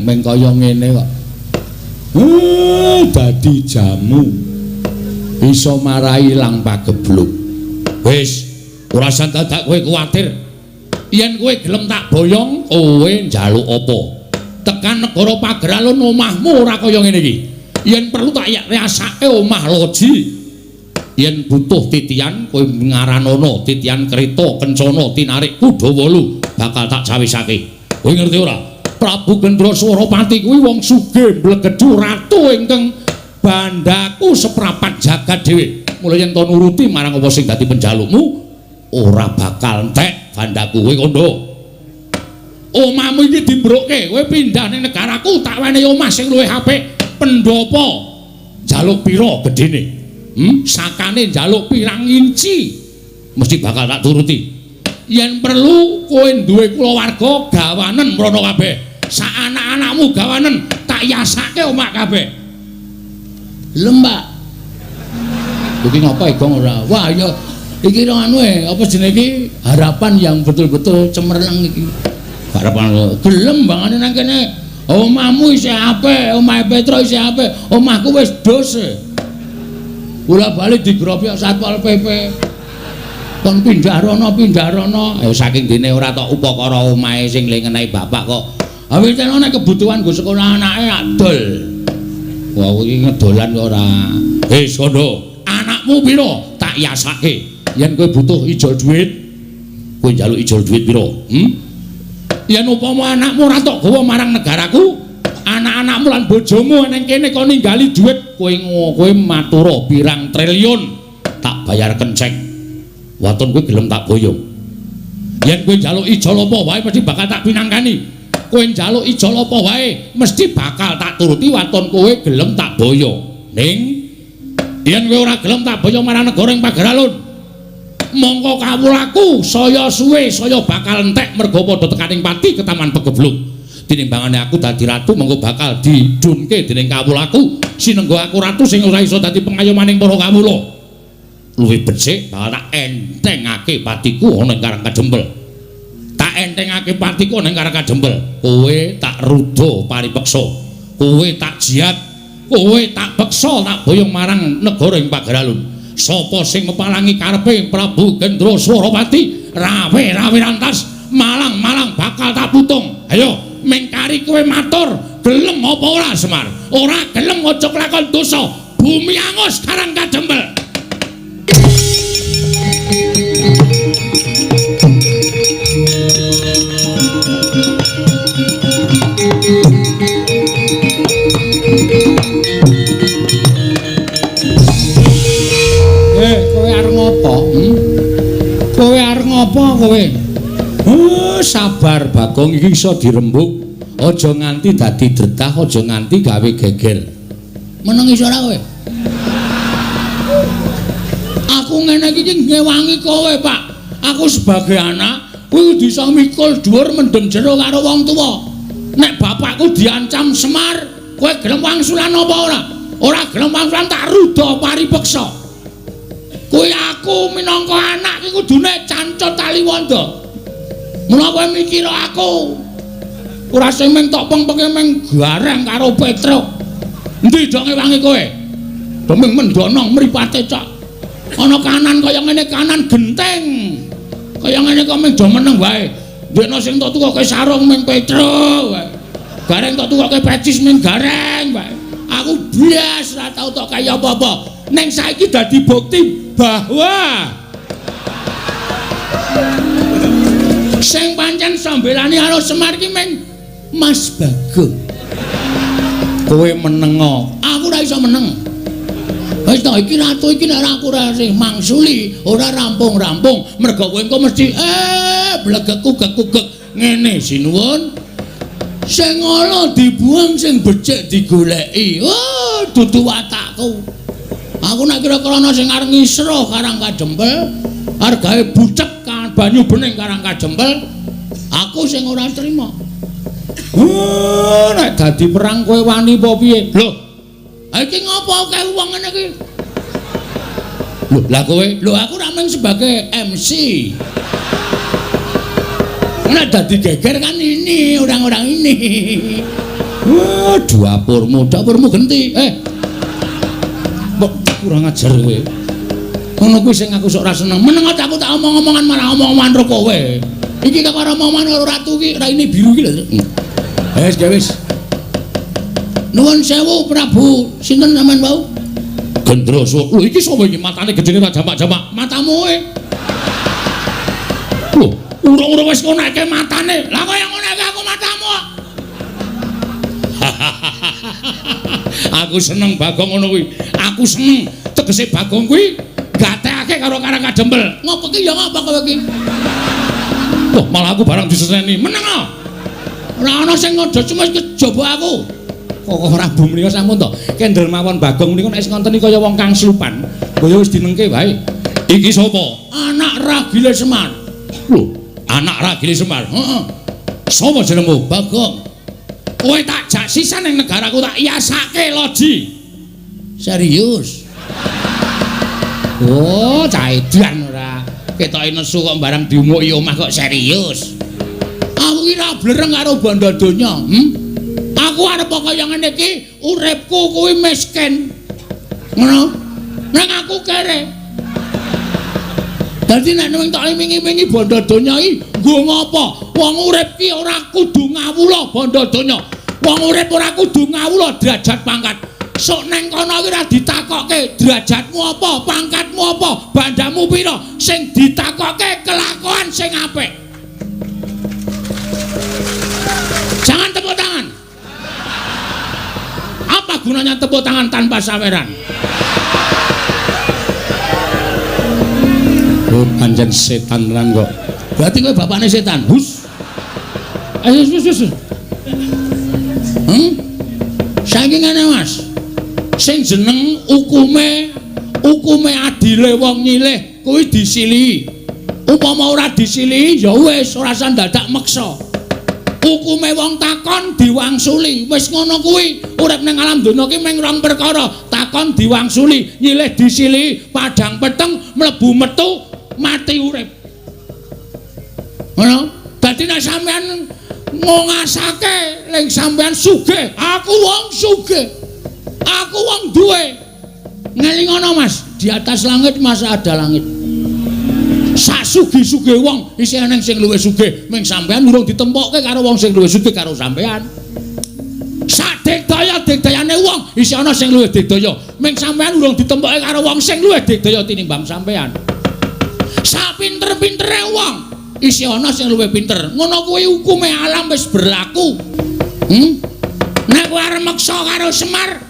Meng kaya ngene kok. Dadi jamu iso marai ilang pagebluk. Wis, ora usah dadak kowe kuwatir. Yen kowe gelem tak boyong, kowe njaluk apa? Tekan negara Pageralun omahmu ora kaya ngene iki. Yen perlu tak rasake omah loji. Yen butuh titian kowe ngaranana titian kereta kencana tinarik kuda 8 bakal tak cawisake. Kowe ngerti ora? Prabu Gendra Swaropati kuwi wong sugih mblegedhu ratu ingkang bandaku seprapat jagat dhewe. Mula yen to nuruti marang apa sing dadi penjalukmu ora bakal entek bandaku kowe kandha. Omahmu iki dimbrokke, kowe pindah ning negaraku tak wenehi omah sing luwih apik. Pendopo jaluk pira gedene? Sakane njaluk pirang inci mesti bakal tak turuti. Yen perlu kowe duwe kulawarga gawanen mrono kabeh. Sak anak-anakmu gawanen tak yasake omah kabeh. Lem, Mbak. Iki ngapa Gong ora? Wah, ya iki anu apa jenenge iki harapan yang betul-betul cemerlang iki. Harapan gelem bangane nang kene. Omahmu isih apik, omahe Petro isih apik, omahku wis dose. Bola balik digropi Satpol PP. Kon pindah rono. Saking dene ora tok upakara omahe sing lengenehi bapak kok. Awite nek kebutuhan go sekolah anake adol. Wah, iki ngedolan kok ora. Sono, anakmu pira? Tak yasake. Yen kowe butuh ijol dhuwit, kowe njaluk ijol dhuwit pira? Yen upama anakmu ora tok gawa marang negaraku, anak-anakmu lan bojomu ning kene kok ninggali dhuwit, kowe matura pirang triliun tak bayar kenceng. Waton kowe gelem tak boyong. Yen kowe njaluk ijol apa wae mesti bakal tak pinangkani. Kowe njaluk ijol apa wae mesti bakal tak turuti waton kowe gelem tak boyong. Ning yen kowe ora gelem tak boyong marang negara ing Pageralun, mongko kawulaku saya suwe saya bakal entek mergo padha tekaning pati ke Taman Pagebluk. Tinimbangane aku dadi ratu mongko bakal didunke dening kawulaku sinenggo aku ratu sing ora iso dadi pengayomaning para kawula. Luwih becik bakal tak entengake patiku ana ing Karang Kadempel. Tak entengake patiku ana ing Karang Kadempel. Kowe tak ruda paripeksa. Kowe tak jiat. Kowe tak beksa tak boyong marang negara ing Pageralun. Sapa sing mepalangi karepe Prabu Gendra Swaropati rawe-rawe rantas malang-malang bakal tak putung. Ayo mengkari kowe matur gelem apa ora Semar? Ora gelem aja kelakon dosa. Bumi angus Karang Kadempel. Kowe arep ngopo? Kowe arep ngopo kowe? Sabar Bagong iki iso dirembuk. Aja nganti dadi dretah, aja nganti gawe geger. Meneng iso ora kowe? Aku ngene iki ngewangi kowe, Pak. Aku sebagai anak kuwi kudu iso mikul dhuwur mendem jero karo wong tuwa. Nek bapakku diancam Semar, kowe gelem wangsulan apa ora? Ora gelem wangsulan tak ruda paripeksa. Kuwi aku minangka anak iki kudune cancut tali wanda. Mula kowe mikir aku. Ora sing meng tok peng-penge meng gareng karo Petro. Endi dong ngewangi kowe? Demeng mendonong mripate cok. Ana kanan kaya ngene kanan genteng. Kaya ngene kok meng do meneng wae. Ndekno sing tok tuwa kowe sarung meng Petro wae. Gareng tok tuwa kowe pecis meng gareng wae. Aku blas ora tau tok kaya apa-apa. Neng saiki dadi bukti bahwa Sing pancen sambelani karo Semar ki meng Mas Bagong. Kowe meneng aku ora iso meneng. Wis ta iki ratu iki nek aku ora sing mangsuli, ora rampung-rampung, mergo kowe engko mesti blegek-gugek ngene sinuwun. Sing ala dibuang sing becik digoleki. Oh, dudu watakku. Aku nek kira-kira ana sing arep ngisro Karang Kadempel, arep gawe bucek kan banyu bening Karang Kadempel, aku sing ora trima. Nek dadi perang kowe wani apa piye? Lho, iki ngopo akeh wong ngene iki? Lho, lah kowe, lho aku ra mung sebagai MC. Nek dadi geger kan ini, orang-orang ini. Dapurmu genti. Mbok kurang ajar kowe. Ngono kuwi sing aku sok ora seneng. Meneng aku tak omong-omongan marah omong-omongan karo kowe. Iki kok karo omongan karo ratu iki raine biru iki lho. Wis. Nuwun sewu Prabu, sinten sampean wau? Gendrasa. Lho iki sapa iki matane gedene tak jamak-jamak. Matamu e. Lho, urung-urung wis ngoneke matane. Lah kok yang ngoneke aku matamu? Aku seneng Bagong ngono kuwi. Aku seneng tegese Bagong kuwi gatekake karo Karang Kadempel. Ngopo ki ya ngapa kowe iki? Wah, malah aku barang diseseni. Meneng ah. Ora ana sing ngodo cuma kejaba aku. Kok Prabu menika sampun to. Kendel mawon Bagong menika nek wis ngonteni kaya wong kang slupan. Kaya wis dinengke wae. Iki sapa? Anak Ragile Semar. Lho, anak Ragile Semar. Heeh. Sapa jenengmu? Bagong. Kowe tak jak sisan ning negaraku tak iasake loji. Serius. Oh, cah edan ora. Ketoke nesu kok barang diumuki omah kok serius. Aku ki ra blereng karo bondo donya. Aku arep kaya ngene iki, uripku kuwi miskin. Ngono. Nang aku kere. Dadi nek ning tok imingi-imingi bondo donya iki, nggo ngopo? Wong urip ki ora kudu ngawula bondo donya. Wong urip ora kudu ngawula derajat pangkat. Sok neng kono iki ora ditakokke derajatmu apa, pangkatmu apa, bandamu pira, sing ditakokke kelakuan sing apik. Jangan tepuk tangan. Apa gunanya tepuk tangan tanpa saweran? Oh, pancen setan lan kok. Berarti kowe bapakne setan. Hus. Wis. Saiki ngene Mas. Sing jeneng ukume adile wong nyilih kuwi disilihi. Upama ora disilihi ya wis ora usah dadak meksa. Hukume wong takon diwangsuli. Wis ngono kuwi. Urip ning alam donya ki mung rong perkara. Takon diwangsuli, nyilih disilihi, padang peteng, mlebu metu, mati urip. Ngono. Dadi nek sampean ngongasake ning sampean sugih, aku wong sugih. Aku wong duwe. Ngelingono Mas, di atas langit masa ada langit. Sak sugih-sugih wong isih ana sing luwih sugih, ming sampean urung ditempokke karo wong sing luwih sugih karo sampean. Sak digdaya-digdayane wong isih ana sing luwih digdaya, ming sampean urung ditempokke karo wong sing luwih digdaya tinimbang sampean. Sak pinter-pintere wong isih ana sing luwih pinter. Ngono kuwi hukume alam wis berlaku. Nek kowe arep meksa karo Semar,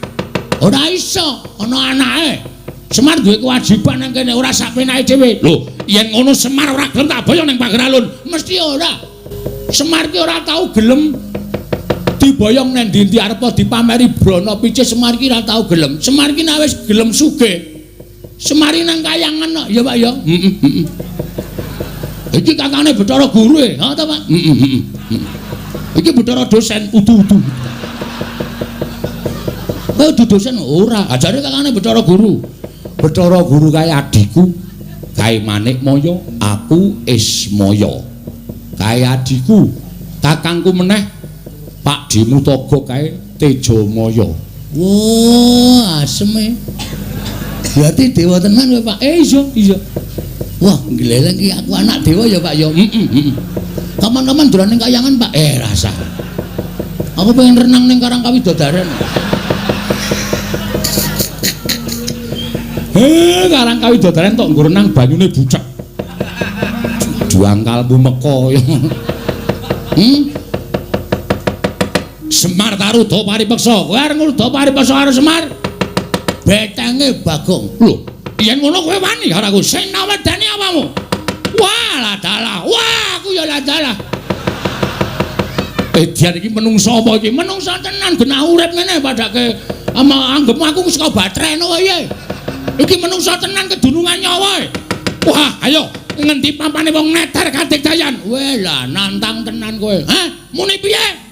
ora iso, ana anake. Semar duwe kewajiban nang kene ora sak penake dhewe. Lho, yen ngono Semar ora gelem tak boyo ning pager alun, mesti ora. Semar ki ora tau gelem diboyong nang ndi-ndi arep dipameri brana picih. Semar ki ora tau gelem. Semar ki nek wis gelem sugih. Semar nang kayangan ya Pak ya. Iki kakane Bathara Guru e, ha ta Pak? Iki Bathara dosen udu-udu. Kowe dosen ora, ajare kakane Bathara Guru. Bathara Guru kae adikku, kae Manikmaya, aku Ismaya. Kae adikku, kakangku meneh Pak Dimutaga kae Tejamaya. Wah, aseme. Berarti dewa tenan kowe Pak. Iya. Wah, gleleng iki aku anak dewa ya Pak ya. Kapan-kapan dolan ning kayangan Pak. Rasa. Aku pengen renang ning Karang Kawidodaren. Karang Kawidodaren tok nggo renang banyune bucek. juang kalbu meko. Semar taruda paripeksa. Kowe arep ngruda paripeksa karo Semar. Betenge Bagong. Lho, yen ngono kowe wani karo aku sing nawedani apamu? Wah, lah dalah. Wah, aku ya lah dalah. Dian iki menungsa apa iki? Menungsa tenan genah urip ngene padake anggep aku saka batreno kaya. Iki menungsa tenan kedunungan nyawa. Wah, ayo ngendi pampane wong neter Kadik Dayan. Weh lah nantang tenan kowe. Hah? Muni piye?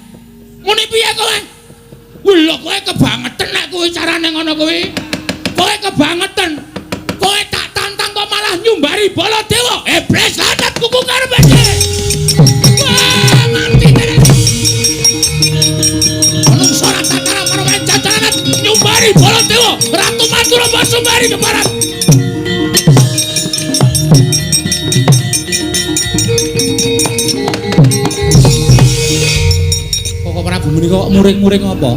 Muni piye kowe? Wih lho kowe kebangetan nek kowe carane ngono kuwi. Kowe kebangetan. Kowe tak tantang kok malah nyumbari Baladewa. Iblis lanat kuku karepe. Wah, mati tenan. Menungso ora tatara karo jajanan nyumbari Baladewa. Ratu Mandura Basumbari keparat. Kok Prabu muni kok muring-muring apa?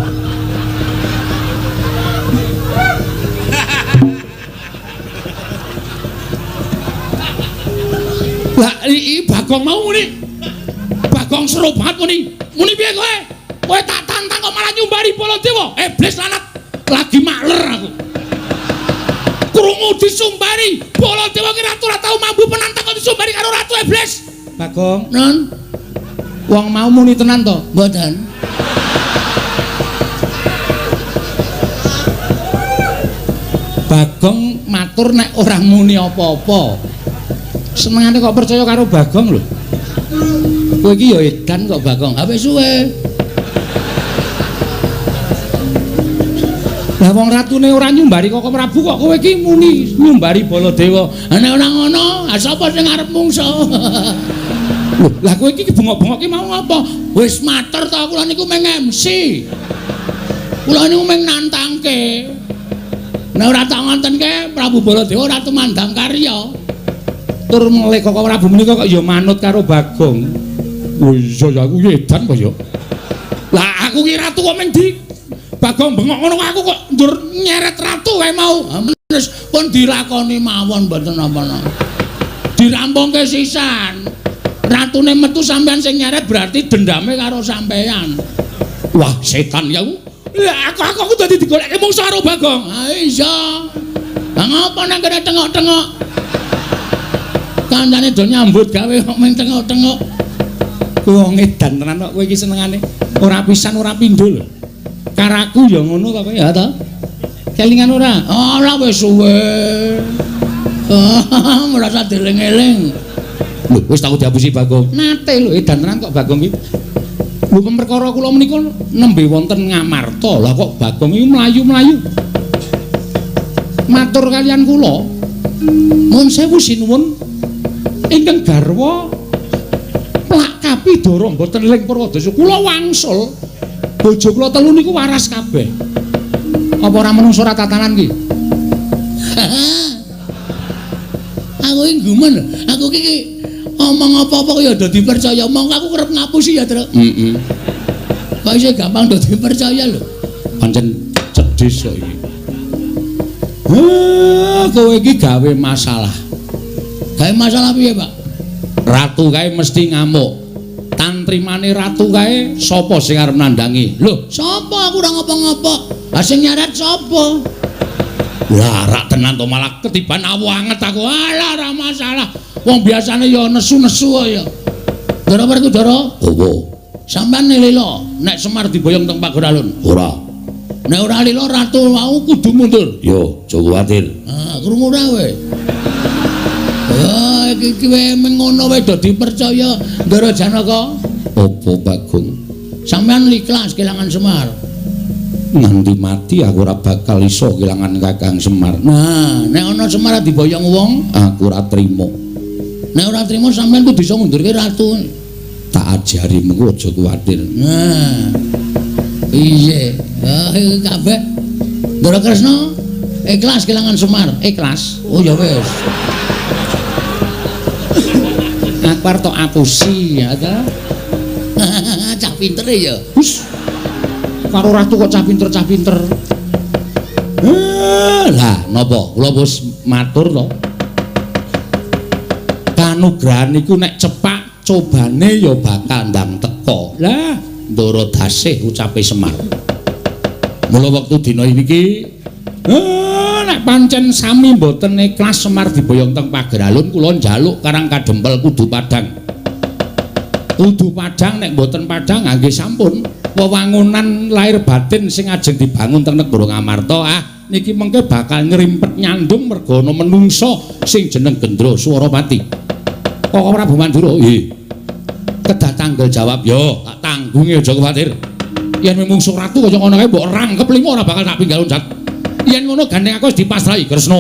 Lah iki Bagong mau muni. Bagong serobat muni. Muni piye kowe? Kowe tak tantang kok malah nyumbari Baladewa. Iblis lanat. Lagi makler aku. Krungu disumbari Baladewa ki ratu ora tau mampu penantang kok disumbari karo ratu iblis. Bagong, non. Wong mau muni tenan to? Mboten. Bagong matur nek ora muni apa-apa. Senengane kok percaya karo Bagong lho. Kowe iki ya edan kok Bagong. Ha wis suwe. Lah wong ratune ora nyumbari kok Prabu kok kowe iki muni nyumbari Baladewa. Nek ora ngono, sapa sing arep mungsa? Lho, lah kowe iki bengok-bengok ki mau apa? Wis matur to kula niku meng MC. Kula niku meng nantangke. Nek ora tak ngontenke Prabu Baladewa ora tumandang karya. Tur mulih kok Prabu menika kok ya manut karo Bagong. Wis ya aku edan kok ya. Lah aku ki ratu kok meng di Bagong bengok ngono aku kok njur nyeret ratu kae mau. Wis pun dilakoni mawon mboten napa-napa. Dirampungke sisan. Ratune metu sampean sing nyeret berarti dendame karo sampean. Wah, setan ya. Lah aku dadi digoleki mungsuh karo Bagong. Ha iya. Lah ngapa nang kene tengok-tengok? Kancane do nyambut gawe kok meng tengok-tengok. Wong edan tenan kok kowe iki senengane. Ora pisan ora pindho lho. Karaku ya ngono to kowe ya to. Kelingan ora? Ora wis suwe. Merasa dieling-eling. Lho wis tau diapusi Bagong. Nate lho edan tenan kok Bagong iki. Lho perkara kula menika nembe wonten Ngamarta. Lah kok Bagong iki mlayu-mlayu. Matur kalian kula. Nuwun sewu sinuwun. Ingkang garwa Plak Kapidara mboten ling Purwadasa. Kula wangsul bojo kula telu niku waras kabeh. Apa ora menungso ora tatanan ki? Aku iki gumen. Aku iki omong apa-apa kok ya do dipercaya. Mong aku kerep ngapusi ya, Tru. Kok isih gampang do dipercaya lho. Pancen cedhis kok iki. Kowe iki gawe masalah. Gawe masalah piye, Pak? Ratu kae mesti ngamuk. Tantrimane ratu kae sapa sing arep nandangi? Lho, sapa aku ora ngopo-ngopo? Ha sing nyaret sapa? Lah, rak tenan to malah ketiban awanget aku. Alah, ora masalah. Wong biasane ya nesu-nesu ya. Ndara Werkudara? Apa? Sampeyan lila nek Semar diboyong teng Pagoralun? Ora. Nek ora lila ratu mau kudu mundur. Yo, aja kuwatir. Ah, krungu ora kowe? Ya, iki kowe mengono wae do dipercaya Ndara Janaka. Apa Bagong? Sampeyan ikhlas kelangan Semar. Nganti mati aku ora bakal iso kelangan Kakang Semar. Nah, nek ana Semar diboyong wong, aku ora trimo. Nek ora trimo sampeyan kudu iso ngundurke ratu. Tak ajari mengko aja kuwatir. Nah. Iya. Iki kabeh Ndara Kresna ikhlas kelangan Semar. Ikhlas. Oh ya wis. Aku arep tok apusi ya ta. Cah pinter ya. Wis. Karo ratu kok cah pinter. Lah, napa? Kula wis matur to. panugrahan iku nek cepak cobane ya bakal ndang teko. Lah, Ndara Dasih ucape Semar. Mula wektu dina iki nek pancen sami mboten ikhlas Semar diboyong teng Pageralun kula njaluk Karang Kadempel kudu padhang. Kudu padhang nek mboten padhang nggih sampun wewangunan lahir batin sing ajeng dibangun teng negara Ngamarta niki mengke bakal ngrimpet nyandung merga ana menungsa sing jeneng Gendra Swaropati. Kok Prabu Mandura? Nggih. Kedah tanggal jawab yo, tak tanggungi aja kuwatir. Yen mungsuh ratu kaya ngono kae mbok rangkep limo ora bakal tak pinggal unjat. Yen ngono gandeng aku wis dipasrahi Kresna.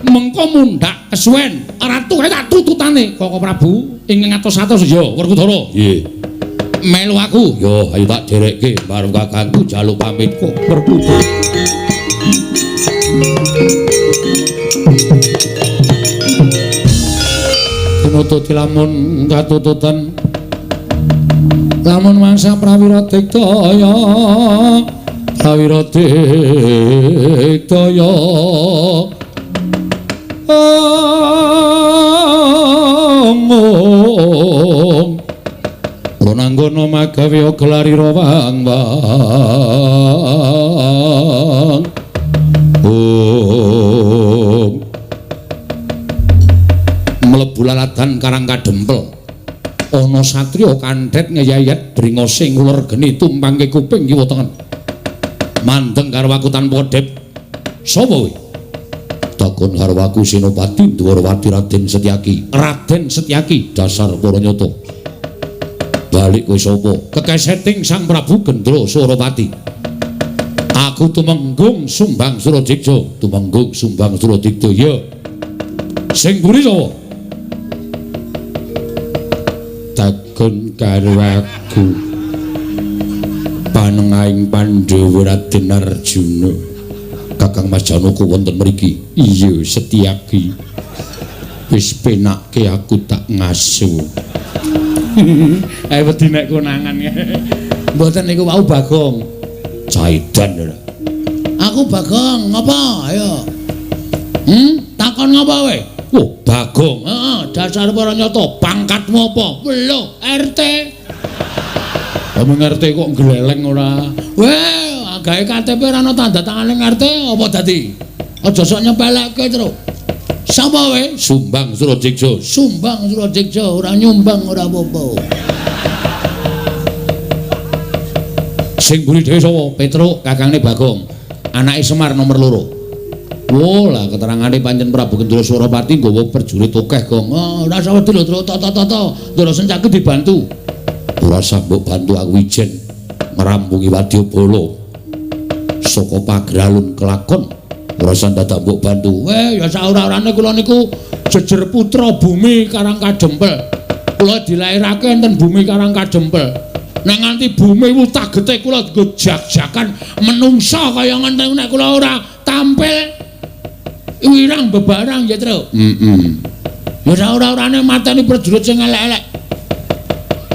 Mengko mundhak kesuwen ratu kae tak tututane Koko Prabu ing ngatos-atos ya Werkudara. Nggih. Melu aku. Yo, ayo tak derekke baru kakangku jaluk pamit kok Werkudara. Tinututi lamun katututan lamun mangsa prawira diktaya prawira diktaya Ronanggono magawe gelarira wang-wang mlebu lalatan Karang Kadempel ana satriya kanthet ngeyayet dringa sing uler geni tumpangke kuping kiwa tengen mandeng karo aku tanpa dep sapa kowe takon karo aku Senopati Dwarawati Raden Setyaki dasar para nyata balik kowe sapa kekeseting Sang Prabu Gendra Swaropati aku tumenggung Sumbang Suradikja ya sing buri sapa takon karo aku panengahing Pandhawa Raden Arjuna Kakang Mas Janaka wonten mriki iya Setyaki wis penake aku tak ngaso ae wedi nek konangan mboten niku wau Bagong Jaidan aku Bagong ngapa ayo takon ngapa kowe oh Bagong dasar para nyata pangkatmu apa lho RT omong RT kok gleleng ora weh gawe KTP ora ana tanda tangane RT apa dadi aja sok nyepelekke terus sapa kowe Sumbang Suradikja ora nyumbang ora apa-apa sing buri dhewe sapa Petruk kakangne Bagong anake Semar nomor 2 oh lah keterangane pancen Prabu Gendra Swaropati nggawa prajurit akeh Gong ora usah wedi lho toto Ndara Setyaki dibantu ora sambok bantu aku ijen ngrampungi wadyabala saka Pageralun kelakon ora usah dadak mbok bantu ya saora-orane kula niku jejer putra bumi Karang Kadempel kula dilairake enten bumi Karang Kadempel nek nganti bumi wutagete kula nggo jak-jakan menungsa kaya ngene nek kula ora tampil wirang bebarang ya Tru ya saora-orane mateni prajurit sing elek-elek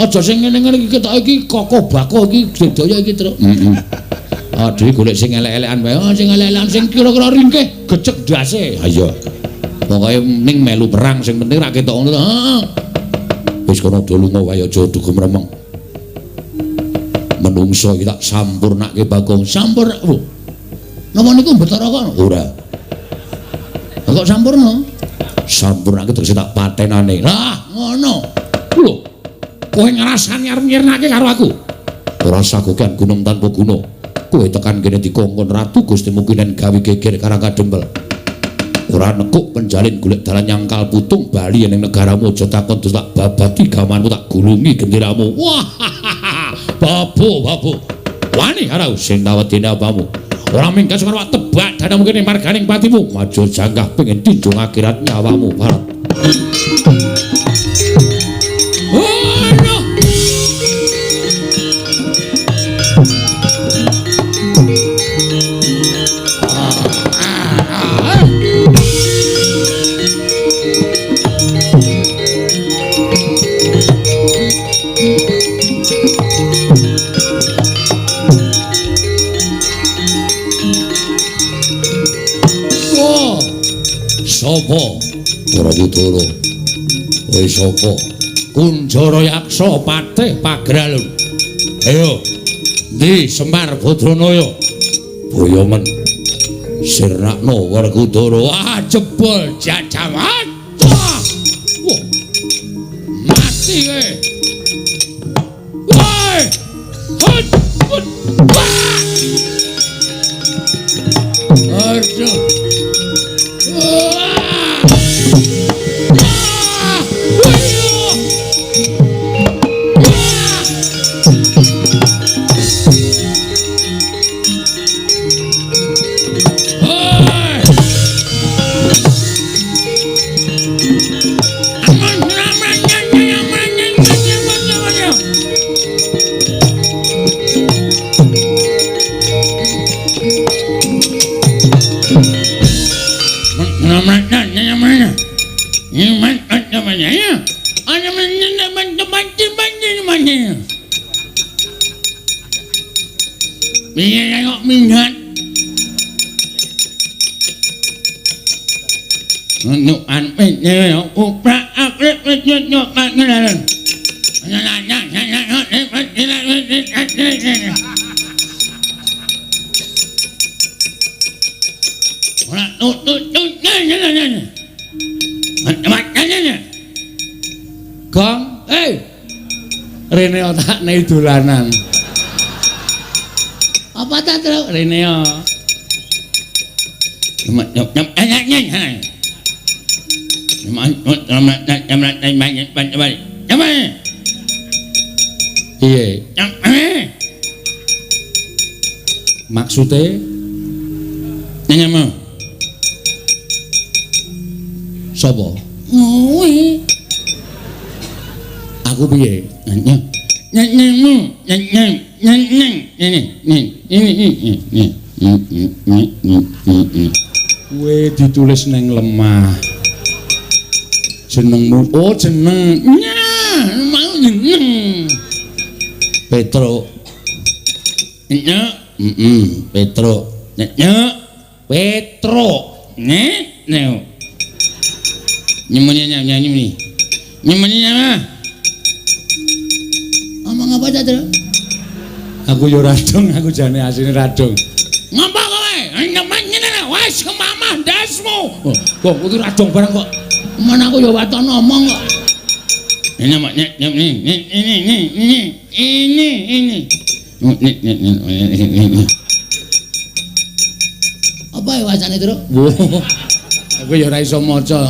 aja sing ngene-ngene iki ketok iki kokoh bako iki sedaya iki Tru dhewe golek sing elek-elekan wae sing elek-elekan sing kira-kira ringkih gecek ndase ha iya pokoke ning melu perang sing penting ra ketok ngono wis kono do lunga wae aja dugem remeng menungso iki tak sampurnake Bagong sampurna napa niku Bathara kono ora kok sampurnake terus tak patenane lah ngono lho kowe ngrasani arep nyirnake karo aku ora sagokan gunung tanpa guna kowe tekan kene dikongkon ratu Gustimu kinen gawe geger Karang Kadempel ora nekuk penjalin golek dalan nyangkal putung bali ning negaramu aja takon terus tak babati gamanmu tak gulungi genderamu wah babu wani harau sing tawedine apamu ora minggas karo tebak danamu kene marganing patimu maju janggah pengen tinjung akhirat nyawamu barat sapa Prabu Dara Kowe sapa? Kunjara Yaksa Patih Pagralun. Ayo. Ndi Semar Badranaya? Boyomen. Sirnakna Werkudara. Ah jebol jajawan. Wah. Mati kowe. Woi. Hut. Wah. Aduh. Gong, Rene otakne dolanan. Apa ta, Tru? Rene yo. Iye. Maksude nyama. Sapa? Kowe. Aku piye? Kowe ditulis neng lemah. Jenengmu, oh jeneng. Mau jeneng. Petro. Petro. Petro. Nyanyi. Ngomong apa ta, Tru? Aku yo radong, aku jane asine radong. Ngapa kowe? Nyemeng wis kemamah ndasmu. Kok kudu radong barang kok. Mana aku yo waton ngomong kok. Ini. Apa ya wacane, Tru? Aku ya ora iso maca.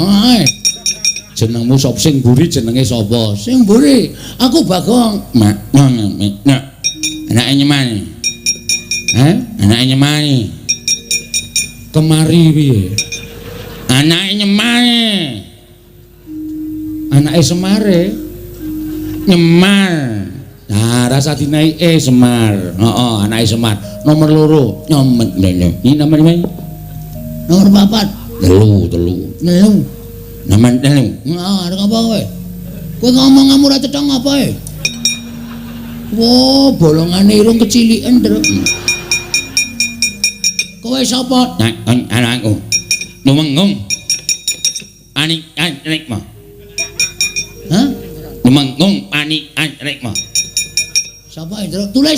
Jenengmu sop sing mburi jenenge sapa? Sing mburi. Aku Bagong. Anake nyemani. Anake nyemani. Kemari piye? Anake nyemani. Anake Semare. Nyemar. Nah, rasa dinai Semar. Heeh, anake Semar. Nomor 2. Nyomet. Ini namanya. Nomor 4. Telu. Nama telu. Nah, ada apa kowe? Kowe ngomong kamu ora cetha apa e? Wo, bolongane irung keciliken, Tru. Kowe sapa? Anakku. Lumenggung. Anik Antrek mah. Hah? Lumenggung Anik Antrek mah. Sapa itu? Tulis.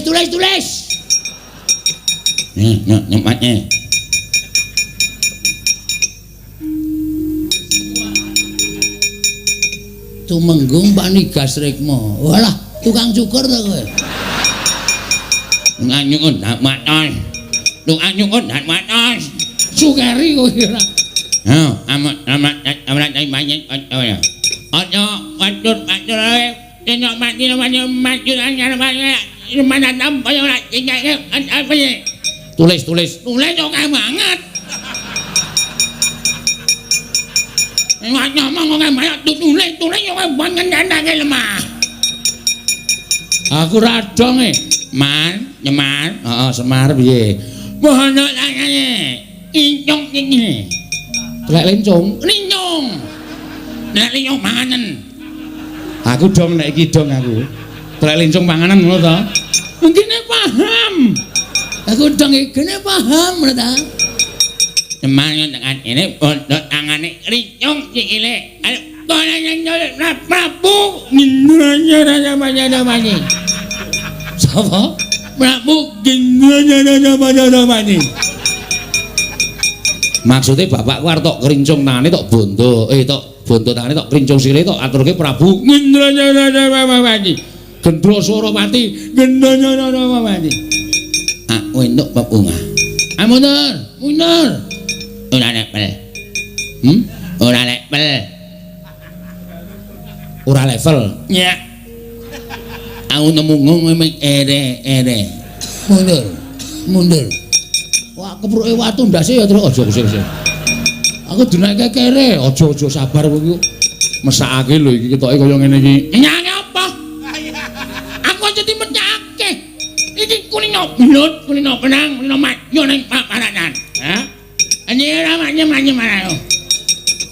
Nih, nyempatnya. Tumenggung Panigas Rekmo. Walah, tukang cukur ta kowe. Nganyukun dak matos. Tukang cukur dak matos. Sukari kowe ora. Amat banyak ya. Ojo wadur ae. Tenok mati maju anyar mana tampo ora apa ya. Tulis oke banget. Ngomong oke banget tulis oke banget ndake lemah. Aku radong Nyemar. Heeh, Semar piye? Mohono tangane. Incung iki. Lek lincung. Nek lincung panganan. Aku dong nek iki dong aku. Lek lincung panganan ngono to. Ngene paham. Aku dong iki gene paham ngono ta. Semar dengan ini bodot tangane lincung sikile. Ayo Prabu Gindranyana sapa Prabu Gindranyana maksudnya bapakku arep tok krincung tangane tok bondo bondo tangane tok krincung sire tok aturke Prabu Gindranyana Gendra Suropati Gindranyana aku entuk pepungah mundur ora level ora level ya aku nemu ngomong ere mundur wah kepruke watu ndase ya terus aja sing aku dinake kere aja sabar kowe mesakake lho iki ketoke kaya ngene iki nyang apa aku aja dimecake iki kulino blut kulino penang kulino yo ning paparanan ha anyira manyem ayo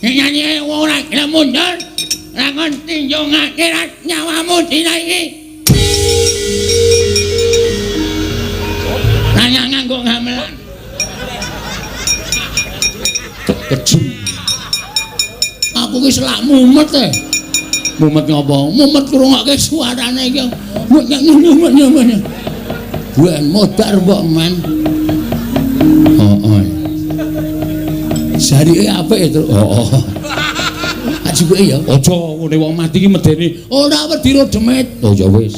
nyanyi ora gelem mundur lakon tinjung akhirat nyawamu dina iki nanya nganggo gamelan kecum aku ki selak mumet mumet ngopo mumet krungokke suarane iki nyanyi buan modar mbok man Sari apik itu. Aji kowe ya aja ngene wong mati iki medeni ora wedi ro demit. Oh ya wis.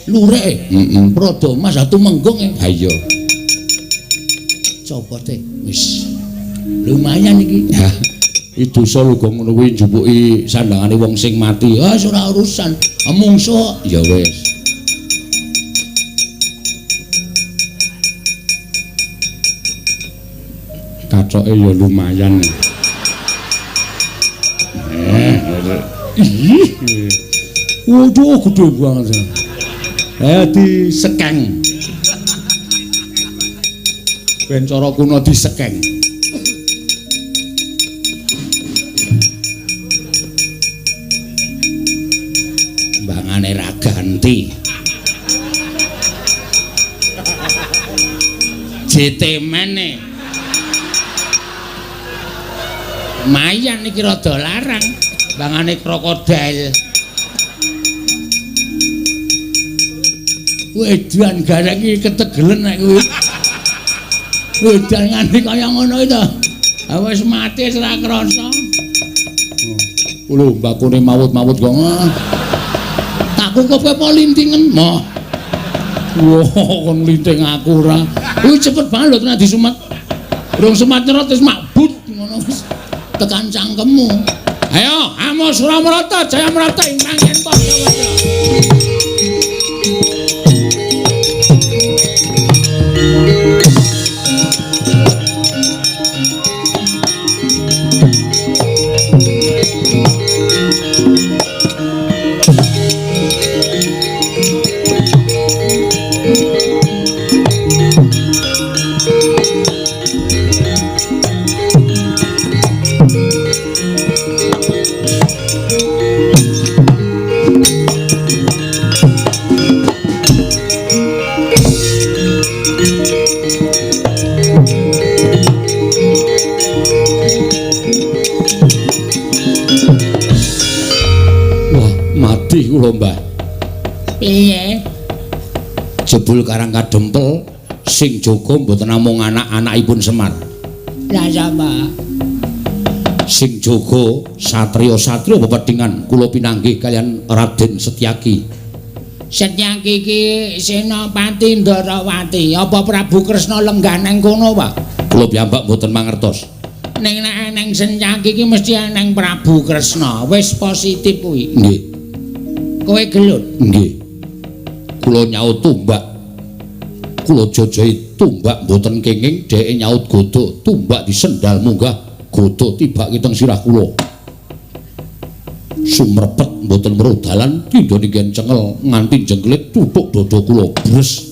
Lurek. Prada Mas atu menggong e. Ha iya. Copote wis. Lumayan iki. Ha. Itu dosa lho ngono kuwi njupuki sandangane wong sing mati. Ah ora urusan. Mungsuh ya wis. Kacoke ya lumayan. Waduh gede banget. Disekeng. Ben cara kuno disekeng. Mbangane ra ganti. JT meneh. Mayan iki rada larang bangane krokodil. Wedan gareng iki ketegelen nek kuwi. Wedan nganti kaya ngono itu. Ha wis mati ora krasa. Lho mbakune mawut-mawut kok. Takku kowe apa lintingen moh. Wah kon linting aku ora. Kuwi cepet banget lho tenan disumet. Durung semat nyerot wis mabut ngono wis. Tekan cangkemmu. Ayo, Amo Suramarata, Jayamarata ing manggen Pandhawaja. Kula Mbah. Piye? Jebul Karang Kadempel sing jaga mboten namung anak-anakipun Semar. Lah sapa? Sing jaga satriya-satriya pepedhingan kula pinanggih kalian Raden Setyaki. Setyaki iki Senopati Ndarawati, apa Prabu Kresna lenggah nang kono, Pak? Kula piyambak mboten mangertos. Ning nek nang Setyaki iki mesti nang Prabu Kresna. Wis positif kuwi. Nggih. Kowe gelut? Nggih. Kula nyaut tumbak. Kula jajahi tumbak mboten kenging, dheke nyaut godho, tumbak disendal munggah, godho tibake teng sirah kula. Sumrepet mboten weruh dalan, pindha ninggen cengel nganti jengklit tutuk dada kula bres.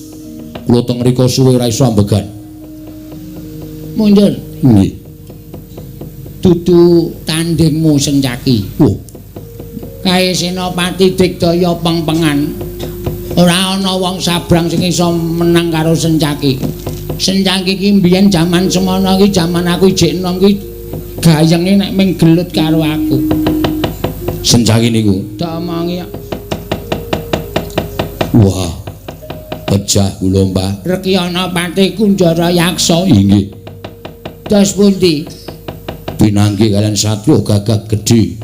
Kula teng mriko suwe ora iso ambegan. Mundur. Nggih. Dudu tandingmu Setyaki. Oh. Kae Senopati Digdaya pengpengan ora ana wong sabrang sing iso menang karo Setyaki. Setyaki iki mbiyen jaman semono iki jaman aku ijik enom iki gayenge nek ming gelut karo aku. Senjaki niku. Damangi. Wah. Pejah kula, Mbah. Rekyana Pati Kunjara Yaksa. Inggih. Dos pundi? Pinanggi kalian satya gagah gedhe.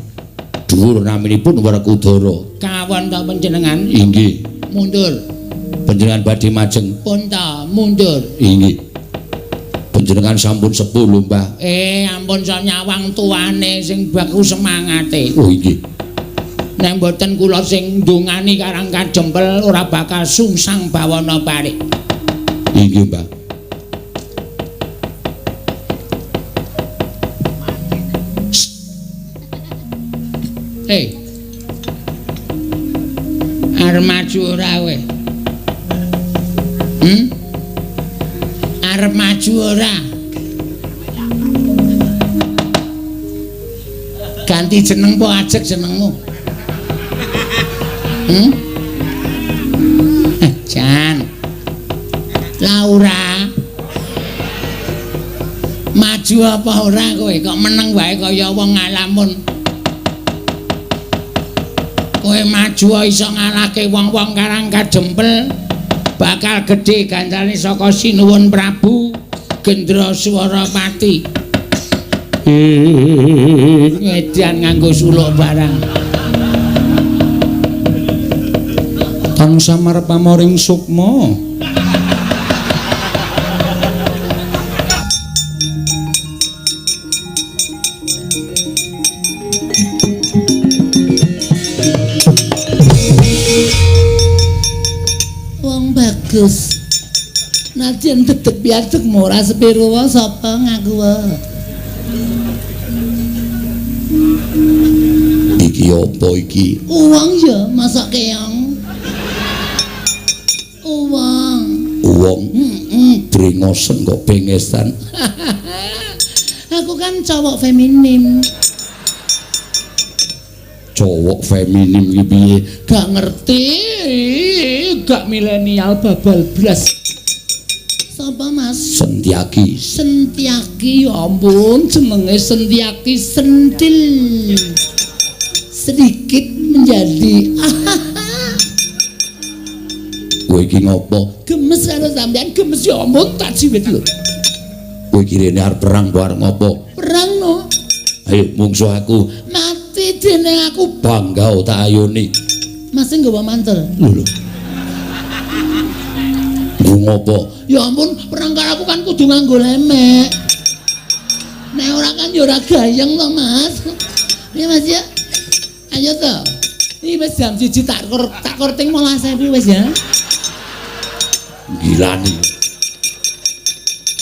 Dhuwur naminipun Werkudara. Kawon ta panjenengan? Inggih. Mundur. Panjenengan badhe majeng. Pun ta, mundur. Inggih. Panjenengan sampun sepuh lho, Mbah. Ampun so nyawang tuane sing baku semangate. Oh inggih. Nek mboten kula sing ndongani Karang Kadempel ora bakal sungsang bawana parik. Inggih, Mbah. Arep maju ora kowe? Arep maju ora? Ganti jeneng po ajek jenengmu. Jan. Laura. Maju apa ora kowe? Kok meneng wae kaya wong ngalamun. Kowe maju iso ngalahke wong-wong Karang Kadempel. Bakal gedhe gancane saka Sinuwun Prabu Gendra Pati. Ngedian nganggo suluk barang. Tansah marep pamoring sukma. Wong bagus. Najan dedeg piadeg ora sepiro wae sapa ngaku wae. Iki apa iki? Uang ya, masak keong. Uang. Brengosen kok bengesan. Aku kan cowok feminim. Cowok feminim iki piye? Gak ngerti. Gak milenial babal blas. Sapa Mas? Sentiaki. Sentiaki, ya ampun jenenge Sentiaki sentil. Sedikit menjadi kowe iki ngopo? Gemes karo sampean, gemes ya ampun tak jiwit lho. Kowe iki rene arep perang arep ngopo? Perang no. Ayo mungsuh aku. Mati dene aku bangga tak ayoni. Mas sing nggawa mantel. Lho. Ngopo? Ya ampun, perang karo aku kan kudu nganggo lemek. Nek ora kan ya ora gayeng to, Mas. Iya Mas ya. Ayo to. Iki wis jam 1 tak korting 15.000 wis ya. Gila nih.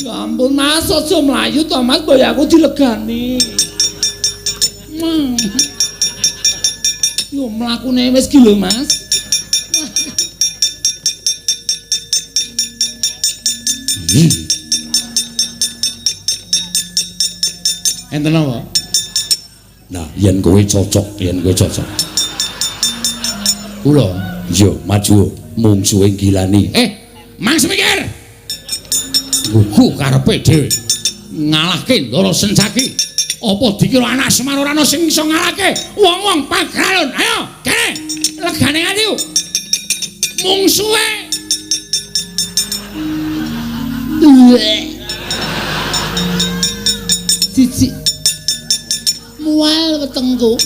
Ya ampun Mas, aja mlayu to Mas, boyo aku dilegani. Yo mlakune wis ki lho Mas. Enten apa? Nah, yen kowe cocok. Kula, yo maju mungsuhe Gilani. Mas mikir. Gugu karepe dhewe. Ngalahke Ndara Sencaki. Apa dikira anak Semar ora ana sing iso ngalahke wong-wong Pagralun. Ayo, kene. Legane ati. Mungsuhe. Cici. Mual wetengku.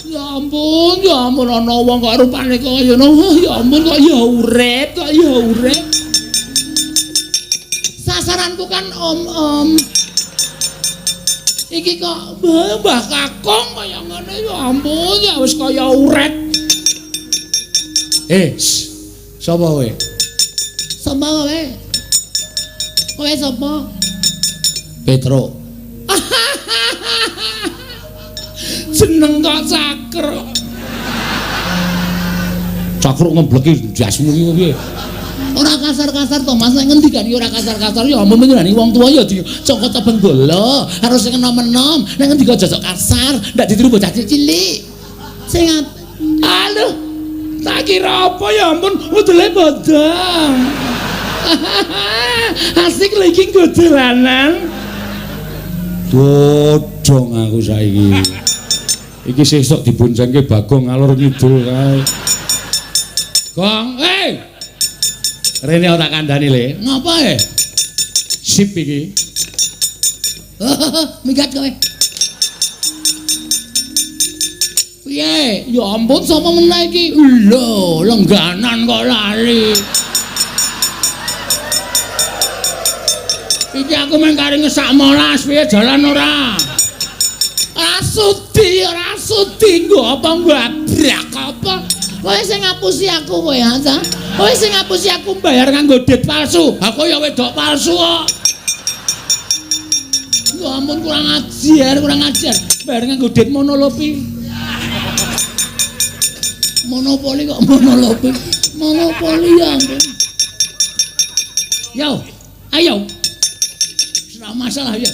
Ya ampun ana wong kok rupane kaya ngono. Ya ampun kok ya urip. Sasaranku kan om. Iki kok Mbah Kakung kaya ngene ya ampun ya wis kaya urip. Sapa kowe? Sapa kowe? Kowe sapa? Petro. Jeneng kok Cakro. Cakro ngebleki jasmu iki piye? Ora kasar-kasar to Mas, nek ngendikane ora kasar-kasar ya ampun menjenani wong tuwa ya dicokot tebeng bola, harus sing enom-enom. Nek ngendika jajak kasar, ndak ditiru bocah cilik. Sing aduh, tak kira apa ya ampun, wedele bodong. Asik lho iki nggo dolanan. godhong aku saiki. Iki sesuk diboncengke Bagong ngalor ngidul kae. Gong, Rene tak kandhani le. Ngapa Sip iki. Minggat kowe. Piye? Ya ampun sapa meneh iki? Lho, lengganan kok lali. Iki aku mung kari ngesak molas piye jalan ora? Ora sudi nggo apa ngabrak apa? Kowe sing ngapusi aku kowe ha? Kowe sing ngapusi aku bayar nganggo dit palsu. Aku ya wedok palsu kok. Ya ampun kurang ajar. Bayar nganggo dit monolopi. Monopoli kok monolopi. Monopoli ya ampun. Yo, ayo. Ora masalah ya.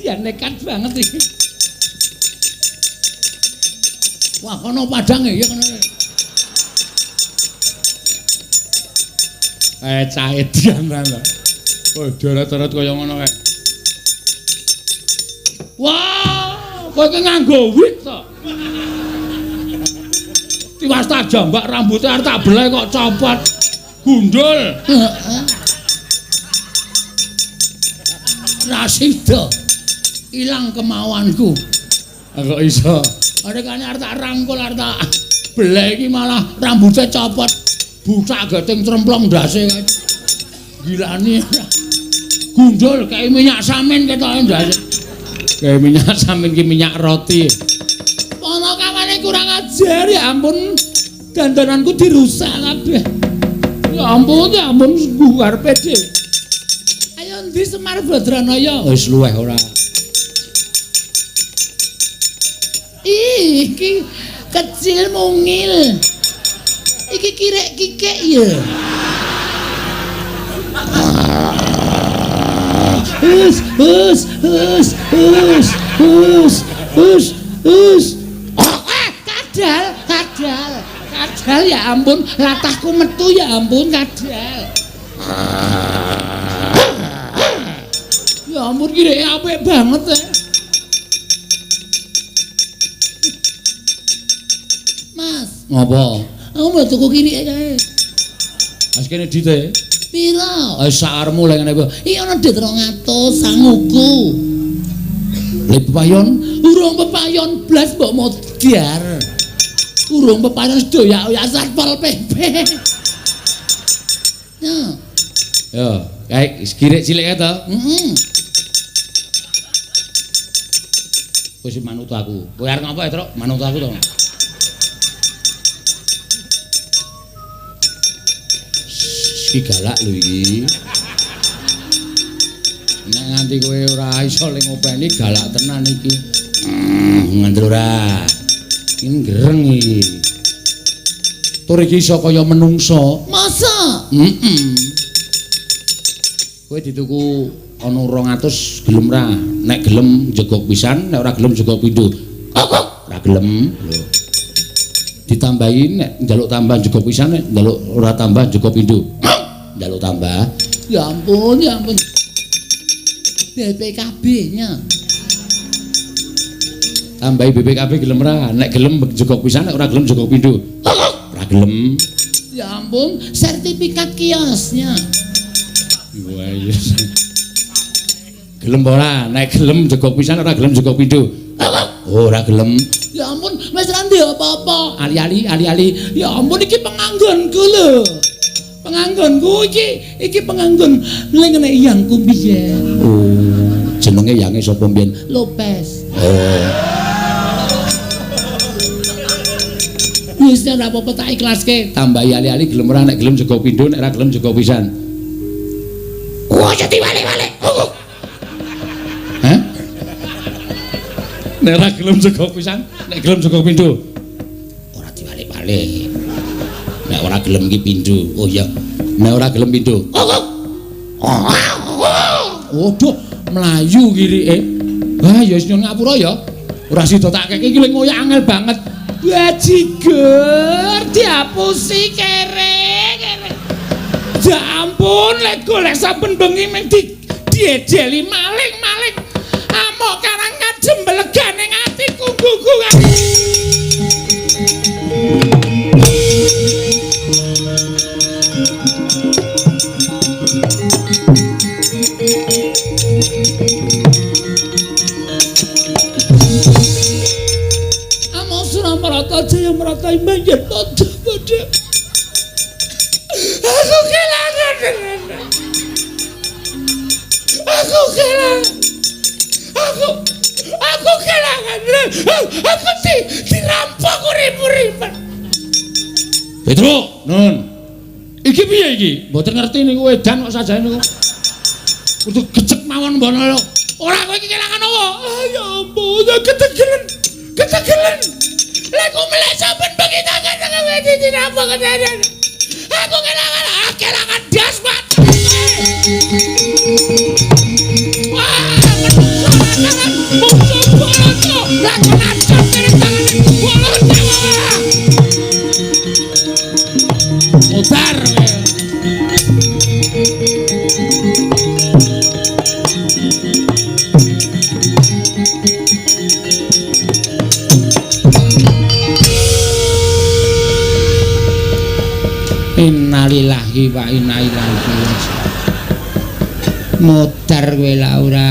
Dia nekat banget iki. Wah, kono padange ya kono. Cah edian lho. Oh, dorat-dorat kaya ngono kae. Wah, kowe iki nganggo wig to. Tiwas tak jambak rambute arep tak beleh kok copot. Gundul. Heeh. Rasida. Ilang kemauanku. Kok iso? Arekane arep tak rangkul arep tak beleh iki malah rambutnya copot. Bucak geting tremplong ndase kae. Gilane. Gundul kayak minyak samin ketoke ndase. Kayak minyak samin ki minyak roti. Ana kawane kurang ajar ya ampun. Dandananku dirusak kabeh. Ya ampun gugar pede. Ayo ndi Semar Badranaya? Wis luweh ora. Iki kecil mungil. Iki kirek-kikek ya. Kadal ya ampun, latahku metu ya ampun kadal. Ya ampun kireke apik banget Mas. Ngopo? Aku mau tuku kireke kae. Mas kene dite. Pira? Sakarmu lek ngene Iki ana dit 200 sanguku. Lek pepayon, Urung pepayon blas mbok modar. Urung pepayon sedaya ya satpol PP. Ya. yo, kae kirek cilik to. Heeh. Wis manut aku. Kowe arep ngapa, Truk? Manut aku to. Iki galak lho iki. Nek nganti kowe ora iso ling ngopeni galak tenan iki. Ngandel ora. Iki gereng iki. Tur iki iso kaya menungso. Masa? Kowe dituku ana 200 gelem ra? Nek gelem jegok pisan, nek ora gelem jegok pindho. Ora gelem. Lho. Ditambahi nek njaluk tambah jegok pisan, nek njaluk ora tambah jegok pindho. Njaluk tambah. Ya ampun. BPKB-nya. Tambahi BPKB gelem ra? Nek gelem jegok pisan, nek ora gelem jegok pindho. Ora gelem. Ya ampun, sertifikat kiosnya. Wah iya. Gelem ora? Nek gelem jegok pisan, ora gelem jegok pindho. Ora gelem. Ya ampun, wis ra ndek apa-apa. Ali. Ya ampun iki penganggonku lho. Penganggonku iki penganggon ning ngene yangku biyen. Oh, jenenge yange sapa mbiyen? Lopez. Oh. Wis ora apa-apa tak ikhlaske. Tambahi ali-ali gelem ora, nek gelem jegok pindho, nek ora gelem jegok pisan. Oh, jadi wale-wale. Hah? Nek ora gelem jegok pisan, nek gelem jegok pindho. Ora diwale-wale. Nek ora gelem iki pindho. Oh iya. Nek ora gelem pindho. Waduh, mlayu kirike. Wah, ya wis nyuwun ngapura ya. Ora sida tak keke iki lek ngoyak angel banget. Bajigur diapusi kere. Ya ampun, lek golek saben bengi mung diejeli maling. Amasura marata jaya marata imbang yen padha. Aku kelangan. Aku kelangan. Aku dirampok urip-uripan. Petro, Nun. Iki piye iki? Mboten ngerti niku edan kok sajane niku. Kudu gecek mawon mbono lho. Ora kowe iki kelangan apa? Ya ampun, ketegelen. Lek ku melek sampean begitu kan wedi dirampok kedadan. Aku kelangan das, Pak. Wah, musuh boloto. Lah kenapa tangan boloto? Mutar. Innalillahi wa inna ilaihi raji'un. Mutar kowe Laura.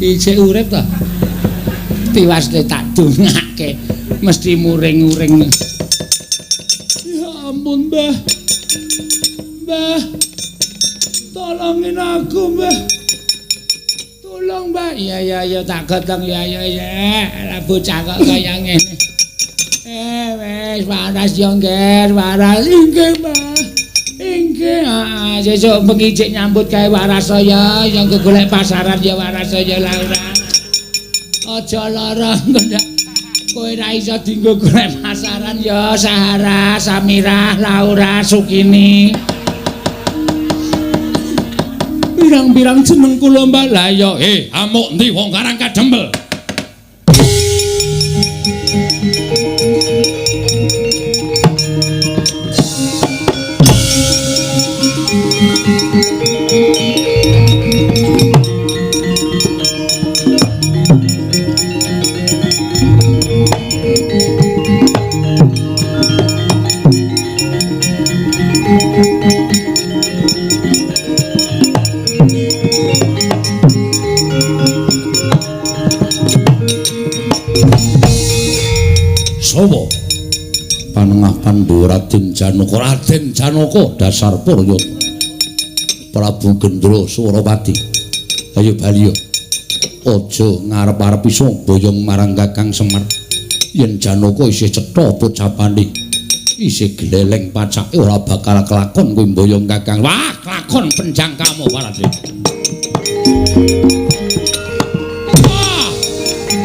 Isih urip ta? Tiwasne tak dongake mesti muring-uring. Ya ampun, Mbah. Tolongin aku, Mbah. Tolong, Mbah. Iya tak gotong ya. Lah bocah kok kaya ngene. Wis waras yo, Ngger, waras inggih, Mbah. Inggih, sesuk bengi cek nyambut gawe waras saya, yang golek pasaran ya waras saya Laura. Aja lara ndak. Kowe ra iso dienggo golek pasaran ya Sahara, Samirah, Laura, Sukini. Pirang-pirang jeneng kula Mbah. Lah ya, amuk endi wong Karang Kadempel? Sowo panengah Pandhu Raden Janaka dasar Purya Prabu Gendra Suropati. Ayo bali yo. Aja ngarep-arep iso boyong marang Kakang Semar. Yen Janaka isih cetha pocapane, isih gleleng pacake ora bakal kelakon kowe boyong Kakang. Wah, kelakon penjang kamu Parade.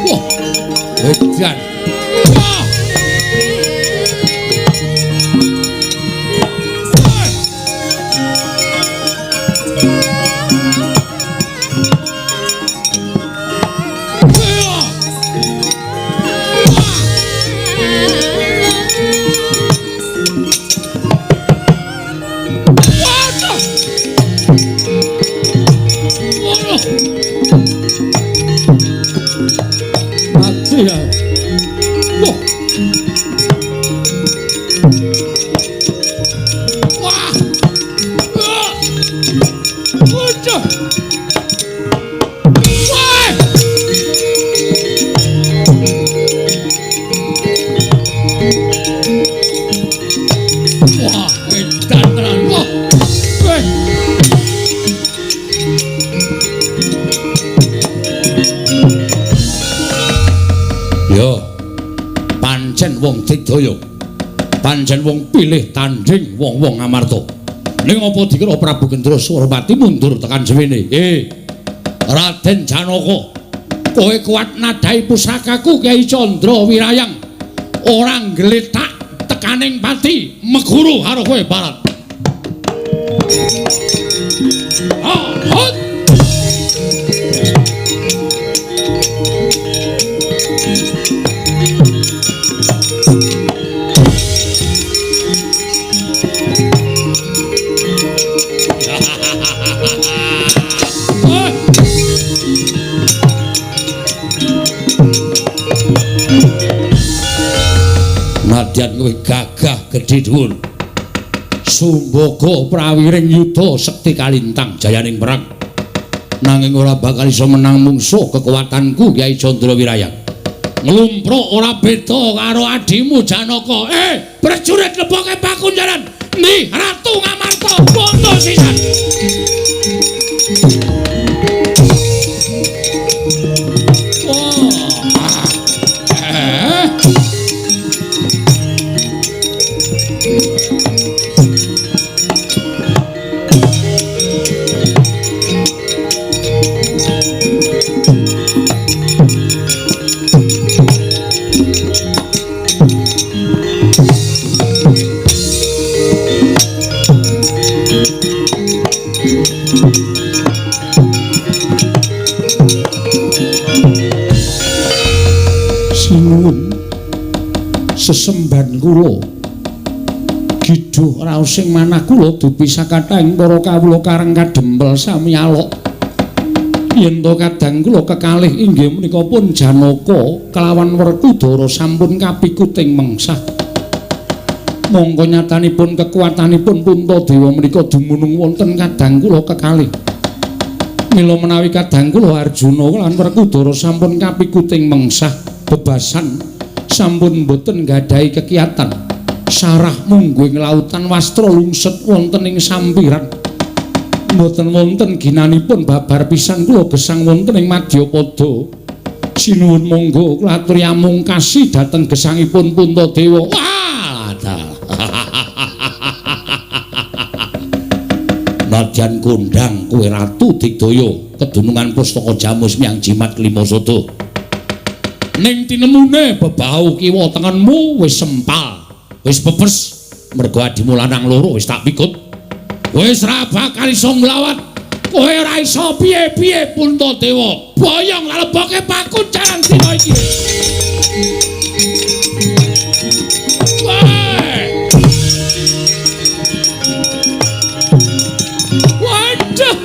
Wah. Edan. Wah. Wong Digdaya pancen wong pilih tanding wong-wong Amarta. Ning apa dikira Prabu Gendra Suropati mundur tekan suwene? Raden Janaka, kowe kuat nadai pusakaku Kyai Candra Wirayang. Ora nggletak tekaning pati meguru karo kowe Barat. Nadyan kowe gagah gedhe dhuwur. Sumbaga prawiring yuda sekti kalintang jayaning perang. Nanging ora bakal iso menang mungsuh kekuatanku Kyai Candrawiraya. Nglumpruk ora beda karo adimu Janaka. Prajurit leboke pakunjaran. Nih Ratu Ngamarta bondo sisan. Sesemban kula Giduh raosing manah kula dipisah kathahing para kawula kareng kadempel sami alok. Yen to kadang kula kekalih inggih menika pun Janaka kelawan Werkudara sampun kapikuting mengsah. Monggo nyatanipun kekuatanipun Puntadewa menika dumunung wonten kadang kula kekalih. Mila menawi kadang kula Arjuna lan Werkudara sampun kapikuting mengsah bebasan sampun boten gadhahi kekiyatan sarah mungguing lautan wastra lungset wonten ing sampiran boten wonten ginanipun babar pisan kula gesang wonten ing Madyapada sinuwun monggo kula aturi amungkasi dhateng gesangipun Puntadewa. Nadyan kondhang kowe Ratu Digdaya kedunungan Pustaka Jamus miyang jimat Klimasada. Ning tinemune bebau kiwa tengenmu wis sempal, wis pepes, mergo adimu lanang loro wis tak pikut. Wis ra bakal iso nglawat. Kowe ora iso piye-piye Puntadewa. Boyong leboke pakunjaran dina iki. Waduh.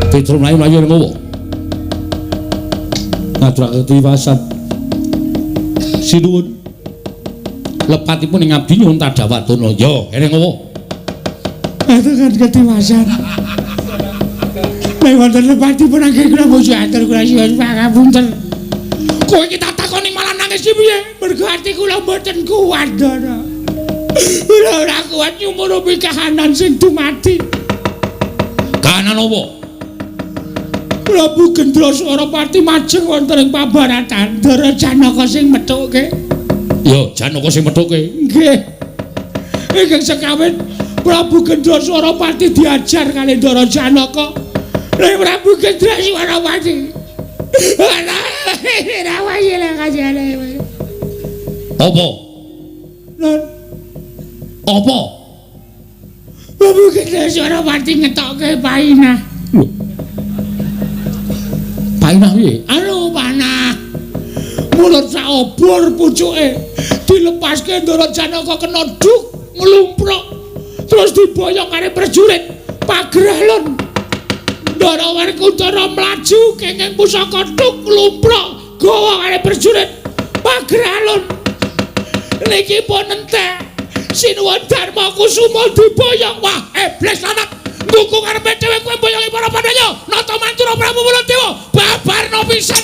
Petro mlayu-mlayu ngowo. Ngaturake diwasan. Sinuwun. Lepatipun ing abdi nyuwun Tadhawadana. Yo, ene ngowo. Aturkan ketiwasan. Nek wonten lepatipun angge kula bojo atur kula siwon pangapunten. Kowe iki tak takoni malah nangis piye? Mergo ati kula mboten kuat, Dara. Ora kuat nyumurupi kahanan sing dumadi. Kahanan apa? Prabu Gendra Swaropati majeng wonten ing pabaratan Dara Janaka sing methuke. Yo, Janaka sing methuke. Nggih. Ingkang sekawit Prabu Gendra Swaropati diajar kali Dara Janaka. Nek Prabu Gendra Swaropati. Ora wae lek kajane. Apa? Apa? Prabu Gendra Swaropati ngetokke painah. Panah piye? Anu panah. Mulut sak obor pucuke dilepaske Ndara Janaka kena duk nglumpruk terus diboyong karo prajurit pagralon. Ndara Werkudara mlaju kenging pusaka duk nglumpruk gawa karo prajurit pagralon. Niki pun entek Sinuwun Darmakusuma diboyong. Wah, iblis lanang. Ngukung arepe dhewe kowe boyongi para Pandhawa. Nata mantura Prabu Baladewa. Babarna pisan